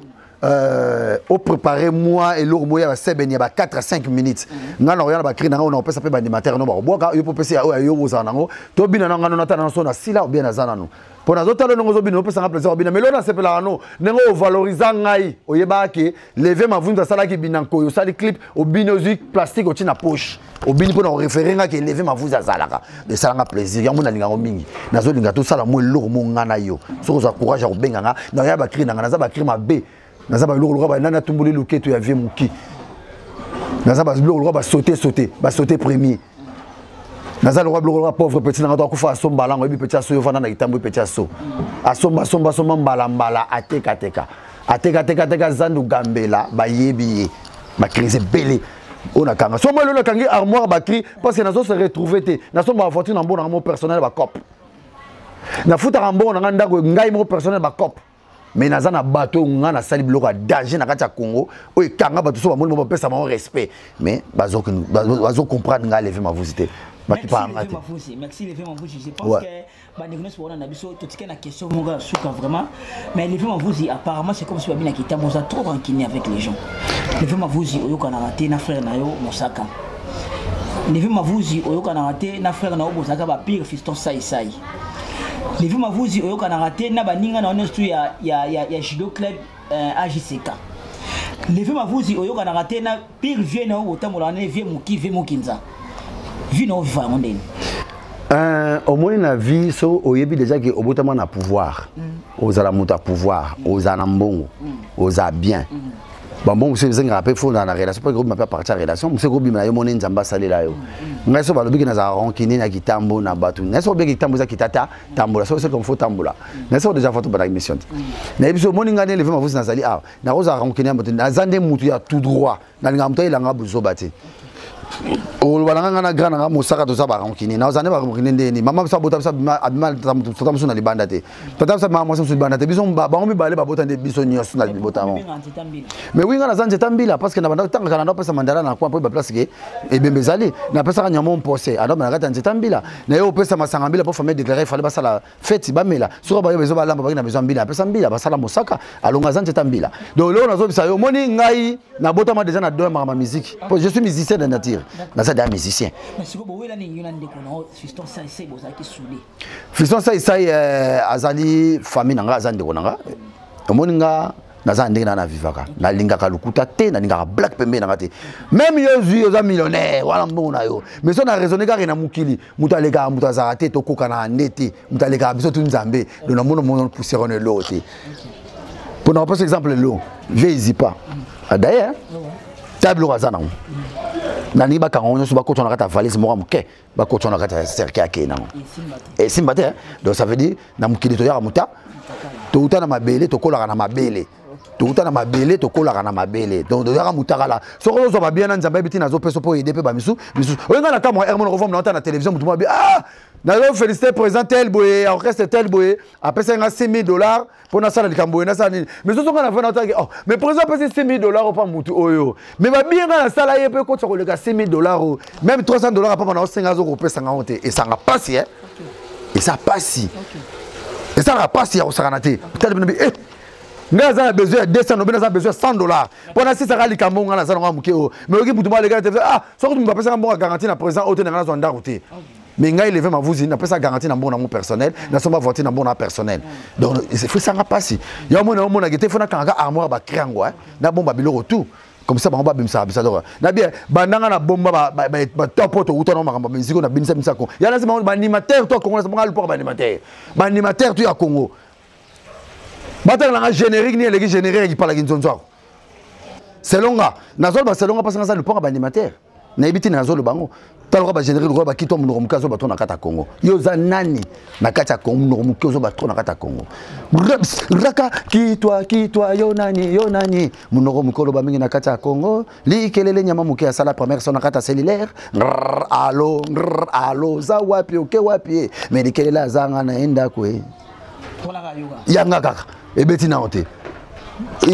au préparer moi et l'or moya c'est ben y a 4 à 5 minutes ngana oyana ba krina on pesa pe ba animateur no ba boka yo pesa yo bozana ngo to bina na ngana na so na sila bien na zana no pour na zotalo ngo zo bina pesa plaisir bina mais lona sepela no ngo valoriser ngai oyeba ke lever ma vunda sala ki bina ko yo sali clip au binozik plastique au tina poche au bini pour référer nga ke lever ma vunda zalaka de sala nga plaisir yango na linga ngo mingi na zo linga to sala mo lor mo ngana yo so za courage au benga nga na ya ba krina nga na za ba krima be nazaba loko ba nana tumbuli loketo ya vie muki nazaba loko ba sauter premier nazaba loko pauvre petit na ko fa somba lango bi petit aso yo fana na itambo petit aso asomba mbala ateka zandu gambela ba yebi ba crise belé ona kanga somba lo kangi armoire ba cri parce que nazo se retrouver te nazo ba voiture na mbona mo personnel ba cop na futa rambo na ndako ngai mo personnel ba cop. Mais naza na bateau ngana sali biloko danger na kati ya Congo o kanga bato so ba moni mo pesa ma respect mais bazo comprendre nga lever ma visite merci lever ma visite je pense que ba négocier sur na biso to tikena question monga suka vraiment mais lever ma visite apparemment c'est comme si babina kita moza trop rancunier avec les gens lever ma visite oyo kana raté na frère na yo Mosaka lever ma visite oyo kana raté na frère na yo Mosaka ba pire fiston sai les films vous oyo kana raté na baninga na honnêteté ya judo club AJCK levé ma vous oyo kana raté na pire vie na o tamola na vie mukinza vie no va ondeni au moins na vie so oyebi déjà que obotama na pouvoir ozala muta pouvoir ozana mbongo oza bien bon vous savez que après faut dans la relation pas que m'a pas partir relation monsieur ko bima yo moni nzamba salela yo ngai so balobi que na za ronkini na kitambo na batu na so bien kitambo za kitata tambola so c'est comme faut tambola na so déjà photo ba émission na biso moni ngane lever ma voix na zali ah na roza ronkini na zande mutu ya tout droit na ngamto ilanga buzo bati o balanga na grana musaka to saba ronkini na ozane ba ronkini ndeni mama sa bota sa abima tamusu na libanda te tata sa mama sa libanda te biso ba ngombi bale ba bota nde biso nyos na libota mo mais oui ngana zanje tambila parce que na banda tanga kana na pesa mandala na kwa po ba place ke e bembezali na pesa kanya mon posé alors na kata nje tambila na yo pesa masanga mbila po famille déclarer fallait ba sala fête ba mela soko ba yo bezo ba lamba ba na bezo mbila pesa mbila ba sala musaka alonga zanje tambila donc là on a zo bisa yo moni ngai na bota ma déjà na deux ma musique je suis musicien de nature na ça des musiciens mais si vous là ni yona ndeko na fiston ça c'est boza ki soudé fiston ça azali famille nanga azande konanga omoni nga naza ndenge na vivaka na lingaka lukuta te na lingaka black pembe na ngate même yo za millionnaire wala mbongo na yo mais so na raisonner ka na mukili mutaleka mutazaka te to koka na ndete mutaleka biso tu nzambe do na mono poussière on l'autre pour nous passer exemple l'eau vieillit pas d'ailleurs table razana nani ba kango so ba kotona kata valise mo amuke ba kotona kata cercle ake na et simbate donc ça veut dire na mukili to ya muta to uta na mabele to kola na mabele to uta na mabele to kola na mabele donc to ya muta kala so ko zo ba bien na nzamba biti na zo peso po aider pe ba misu oyenga na kama hermon reform na na télévision mutu bi ah na yo féliciter président tel boye orchestre tel boye après ça $6,000 pour na sala likambo na sala mais so nga na fa na ta oh mais président pèse $6,000 pas mutu oyo mais ba bien na sala ye pe ko tsoko le $6,000 même $300 pas na 5 euros pèse nga honte et ça nga passe hein et ça passe et ça nga passe ya osaka na te peut-être bien eh nga za besoin de $200 na besoin $100 pour na sisa kali kambo nga na sala nga muke o mais oki mutu ma le gars ah so ko tu me pas pèse nga bon garantie na président hôtel na zo ndaroute mais ngai lever ma vous n'a pas ça garantie dans mon personnel na somba voiture dans mon personnel donc il faut ça nga passer ya mona mona gete fona kanga armoire ba kriango na bomba biloko tout comme ça ba bimsa bisadora na bien bandanga na bomba ba top to uto na makamba miziko na binsa ko ya lazima ba animateur to Congo na bonga pour ba animateur tu ya Congo batanga na générique ni le générique qui parle ginzonzo selonga na zolba selonga parce que ça le pour ba animateur na ibiti na zolo bango taloko ba générer le ba kito munoko mukazo ba tona kata Congo yo za nani na kata Congo munoko mukazo ba tona kata Congo raka kitwa yo nani munoko mukolo ba mingi na kata Congo likelele nyama muke ya sala première son na kata cellulaire allo za wapi oke wapi mais likelele azanga na enda kwe yanga kaka ebeti na ote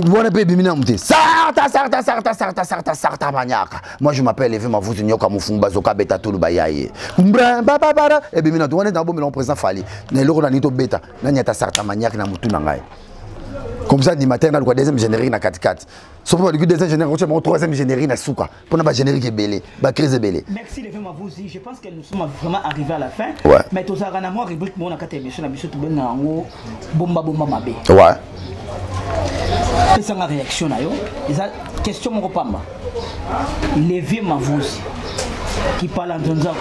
Bonne bébé minamute. Sarta maniaka. Moi je m'appelle Eve Mavuzi Nyoka Mufumba Zoka Beta Tulu Bayaye. Mbra baba bara et bimina to on est dans bon président Fali. Ne loro na nito beta. Na nyata sarta maniaka na mutu na ngai. Comme ça animateur na deuxième générique na 4-4. Sauf pour le deuxième générique, on troisième générique na souka. Pour na générique belé, ba crise belé. Merci Eve Mavuzi. Je pense que nous sommes vraiment arrivés à la fin. Ouais. Mais to za na mo rubrique mo na kata émission na biso to benga ngo bomba mabe. Ouais. C'est une réaction là yo. Eza question mon pamba. Lever ma voix qui parle en tonzako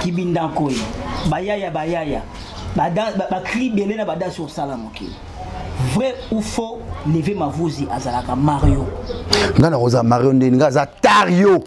qui binda ko bayaya ba cri belé na bada sur salam ok. Vrai ou faux lever ma voix azalaka Mario. Ngana roza Mario ndinga za Tario.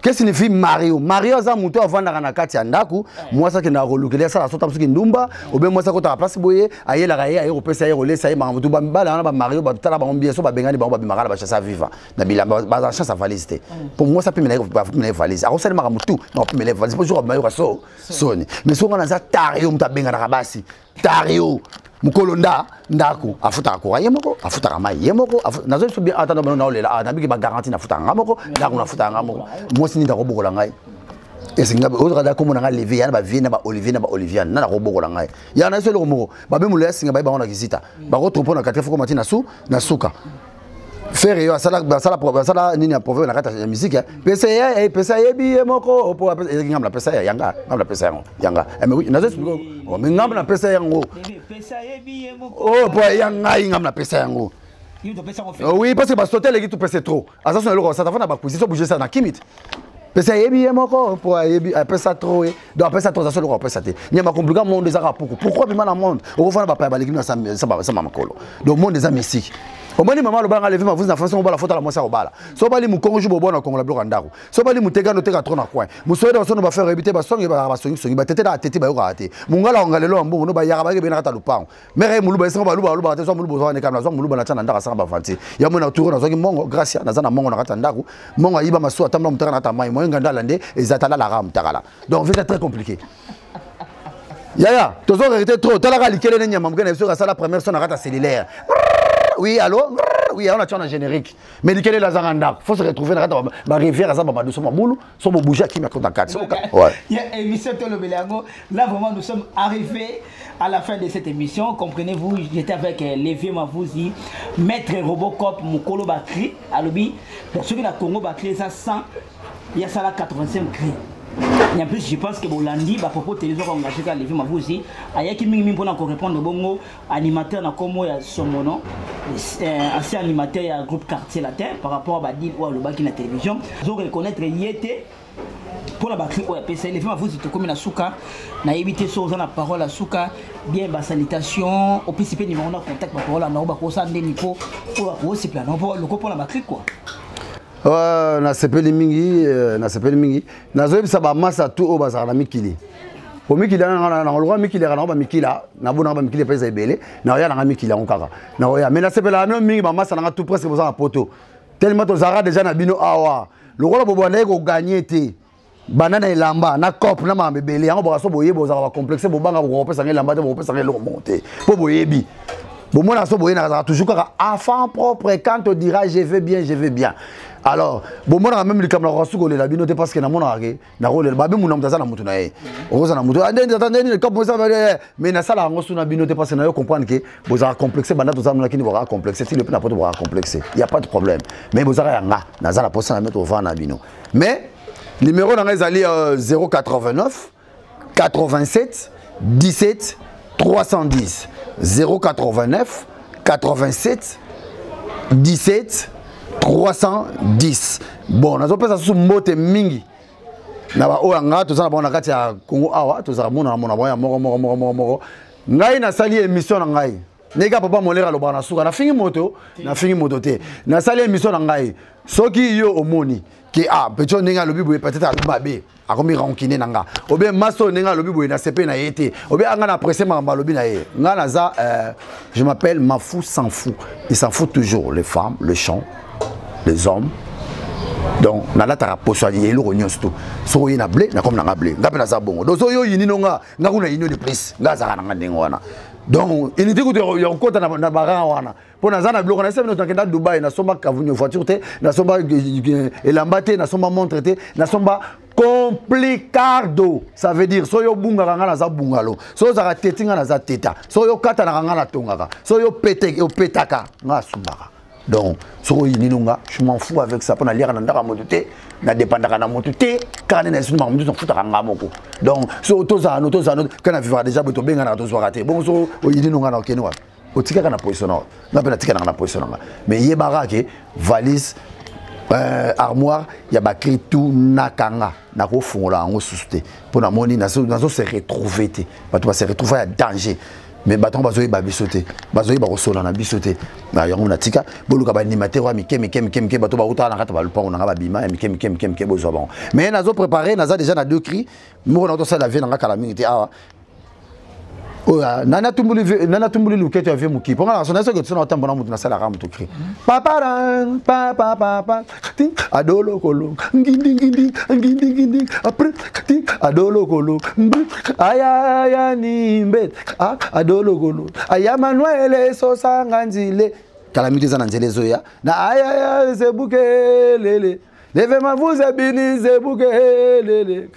Qu'est-ce que signifie Mario? Mario za muto avanda na kati ya ndaku, mwasa ke na rolukelea sala sota msuki ndumba, obe mwasa ko ta place boye, ayela ga ye ayo pesa ye rolesa ye mamutu ba mbala na ba Mario ba tala ba mbieso ba bengani ba bimagala ba chasa viva. Na bila ba chasa valiste. Pour moi ça peut me valise. Alors ça le mamutu, non peut me valise pour jour Mario so soni. Mais so ngana za Tario mta benga na kabasi. Tario mukolonda ndako afuta ko yemoko afuta kama yemoko nazo so bien atana bana olela na biki ba garantie na futa ngamoko ndako na futa ngamoko mosi ni ndako bokola ngai esinga ba ozo kada ko mona lever yana ba viena ba Olivier na ko bokola ngai yana so le moko ba be mulela singa ba ba ona kisita ba ko tropo na 4 fois matina na suka faire yo sala nini ya proverbe na kata ya musique pesa ye bi moko opo ngam la pesa yanga nazo explique o ngam na pesa yango pesa ye bi moko opo yanga ngam na pesa yango Oui, parce que bah sauter les tout pèse trop. À ça son le ça va na ba position bouger ça na kimit. Parce que yebi moko pour yebi après ça trop donc après ça trop ça solo après ça te. Ni ma compliqué monde des arabes pourquoi bi mana monde on va na ba l'église ça mama kolo. Donc monde des amis au moins maman le banga lever ma vous na façon ba la faute la moi ça au bala. So ba li mu kongo bo na kongo la bloc ndako. So ba li mu tega no tega trop na coin. Mu so do so no ba faire éviter ba songi ba songi ba tete da tete ba yo raté. Mu ngala ngalelo mbongo no ba yaka ba ke bena kata lupango. Mais mu lu ba so ba lu ba te so mu lu bo so ne kamla so mu lu ba na tana ndaka sa ba fanti. Ya mu na tour na so ki mongo gracia na za na mongo na kata ndako. Mongo ayiba maso atamla mutaka na tamai mo nganda lande ezatala la ram takala. Donc c'est très compliqué. Yaya, tu as arrêté trop. Tu as la liquide de Nyamam, tu as la première sonne à rata cellulaire. Oui, allô? Oui, on a tué un générique. Mais liquide la Zaranda. Il faut se retrouver dans la rivière à Zabama, sur ma boule, sur mon bouger qui m'a contacté. Il y a émission Tolo Belango. Là, vraiment, nous sommes arrivés à la fin de cette émission. Comprenez-vous, j'étais avec Lévier Mavouzi, Maître Robocop, Mukolo Bakri, Alobi. Pour ceux qui ont Congo Bakri, ça 100, il y a ça là 85 gris. Et en plus, je pense que Bolandi, à propos de télévision, engagé à Lévi Mavouzi, il y a qui m'a pour répondre au bon animateur dans comme son nom, ancien animateur il y a un groupe Quartier Latin par rapport à Badil ou à le bac de la télévision. Ils ont reconnaître Yété pour la batterie au PC. Lévi Mavouzi, tu comme la souka, n'a évité ça aux la parole à souka, bien ma salutation, au principe numéro de contact, ma parole à Naoba Kosa, Nico, pour la rose, c'est le coup pour la batterie quoi. Na sepeli mingi na zoyebi sa ba masa tout o bazala mikili po mikili na ngolwa mikili kana ba mikila na bona ba mikili pesa ebele na ya na mikila ngokaka na oya mais na sepela no mingi ba masa na tout presque boza na poto tellement to zara déjà na bino awa lokola bobo na ko gagner te banana elamba na cop na ma bebele yango boka so boye boza ba complexe bobanga bo pesa ngelamba te bo pesa ngelo monter po boyebi. Bon, moi, je toujours enfant propre quand on dira je vais bien. Alors, bon, moi, même les caméras sont les labino parce que na mon arrêt, na rôle le babi mon nom dans la moto na na moto. Attendez, comme ça mais na sala ngo suna bino parce que na yo comprendre que vous avez complexé banda tous amna kini vous complexé si le na poto vous complexé. Il y a pas de problème. Mais vous avez nga na sala pour ça na mettre au vent na bino. Mais numéro na ezali 089 87 17 310 089 87 17 310. Bon, nous avons fait ça mbote mingi. Na ba oanga to za na kati ya Congo awa to za mona ya moro. Ngai na sali émission na ngai. Nega papa molera lo bana suka na fingi moto te. Na sali émission na ngai. Soki yo omoni ki pecho ninga lobi boye peut-être alubabe akomi rankine nanga obe maso ninga lobi boye na CP na yete obe anga na pressé mamba lobi na ye nga na za je m'appelle Mafou s'en fout, il s'en fout toujours, les femmes, les chants, les hommes. Donc na la tara poso ye lo nyos to so ye na blé na comme na blé ngape na za bongo do so yo yini no nga kuna yino de plus nga za na ndengo wana. Donc il était que ya kota na baranga wana pour na za na bloc na sema no takenda Dubai na somba kavunyo voiture te na somba elambate na somba montre te na somba complicado, ça veut dire so yo bunga nga na za bungalo so za tetinga na za teta so yo kata na nga na tongaka so yo pete yo petaka nga sumbaka. Donc, je m'en fous avec ça. Pour lire dans la mototé, na dépendra na mototé, car les gens ne s'en foutent à Ramoko. Donc, so toza quand on vivra déjà beto benga na tozo raté. Bon, so yini nunga na kenwa. Otika kana position na. Na pena tika na position na. Mais yebara ke valise armoire, ya bakri tout nakanga na ko fongola ngo susute. Pour na moni na so se retrouver te. Ba to se retrouver à danger. Mais baton bazoyi ba bisoté bazoyi ba kosola na bisoté na yango na tika boluka ba animateur wa mike bato ba uta na kata ba lupango na ba bima ya mike bozo bon mais nazo préparer naza déjà na deux cris mo na to ça la vie na kala mingi awa nana tumbuli luketo ya vie muki ponga na sona so que tu na tambo na mutu na sala ka mutu cri papa adolo kolo ngindi après adolo kolo aya nimbe adolo kolo aya manuel so sanganzile kalamiti za nzele zoya na aya zebuke lele leve mavuze bini zebuke lele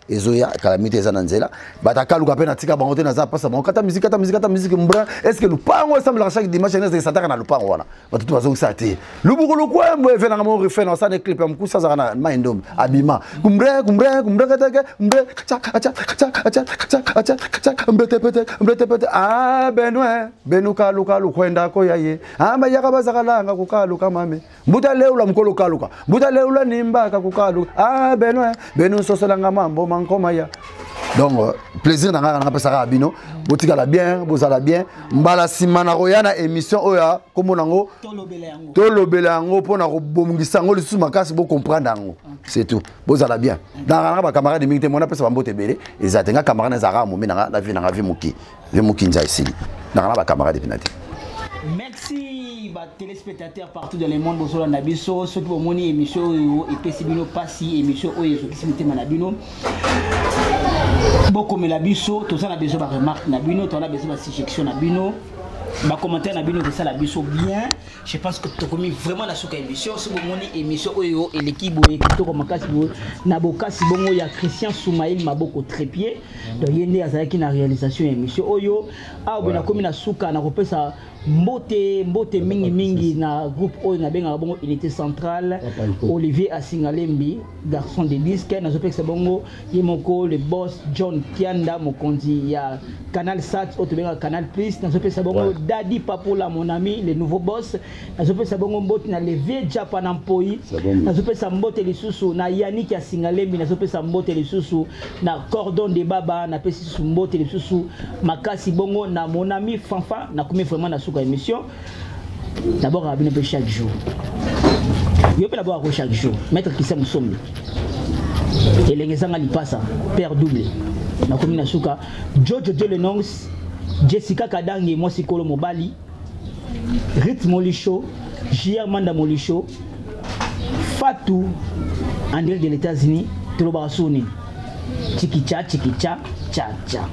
ezoya calamité eza na nzela batakaluka pe na tika bango te naza pasa bango kata musique mbra est-ce que lupango semble chaque dimanche ne sataka na lupango wana batutu bazokisa te lubukulu kwembo evena ngamo refait na sana clip ya mkusa za na mindom abima kumbre katake mbre acha mbete ah benuka luka kwenda ko yaye amba yakabazakalanga kukaluka mame mbuta leula mkolo kaluka mbuta leula nimbaka kukaluka ah benu sosolanga mambo mankoma ya donc plaisir na nga pesa ka bino botikala bien bozala bien mbala simana royana émission oya komo nango tolobela yango pona ko bomungisa ngo lisusu makasi bo comprendre yango c'est tout bozala bien na ba camarade mingi te mona pesa bambote belé ezatenga camarade zara mo mina na vie na vie muki nja ici na ba camarade pinati. Merci les téléspectateurs partout dans le monde bozola na biso ceux qui vont moni émission et pesibino passi émission oyo qui simite manabino beaucoup mais la biso tout ça na besoin de remarque na bino to na besoin de suggestion na bino ma commentaire na bino que ça la biso bien je pense que tu commis vraiment la souka émission ce moni émission oyo et l'équipe to ko makasi na bokasi bongo ya Christian Soumaïl Maboko Trépied donc yende azaki na réalisation émission oyo a bona komi na souka na kopesa mbote mingi na groupe oyo na benga bongo unité centrale Olivier Asingalembi garçon de disque na zopekisa bongo yemoko le boss John Kianda mokonzi ya Canal Sat auto benga Canal Plus na zopekisa bongo Daddy Papola mon ami le nouveau boss na zopekisa bongo mbote na levier Japan Empoi na zopekisa mbote lisusu na Yannick Asingalembi na zopekisa mbote lisusu na Cordon de Baba na pesi lisusu mbote lisusu makasi bongo na mon ami Fanfa na komi vraiment na émission d'abord à venir chaque jour il peut d'abord chaque jour maître qui s'aime sombre et les gens ali passa père double na commune suka Jojo Lenongs Jessica Kadangi moi sikolo mobali rythme Molicho JR Manda Molicho Fatou André de les États-Unis Toloba Soni Chikicha cha cha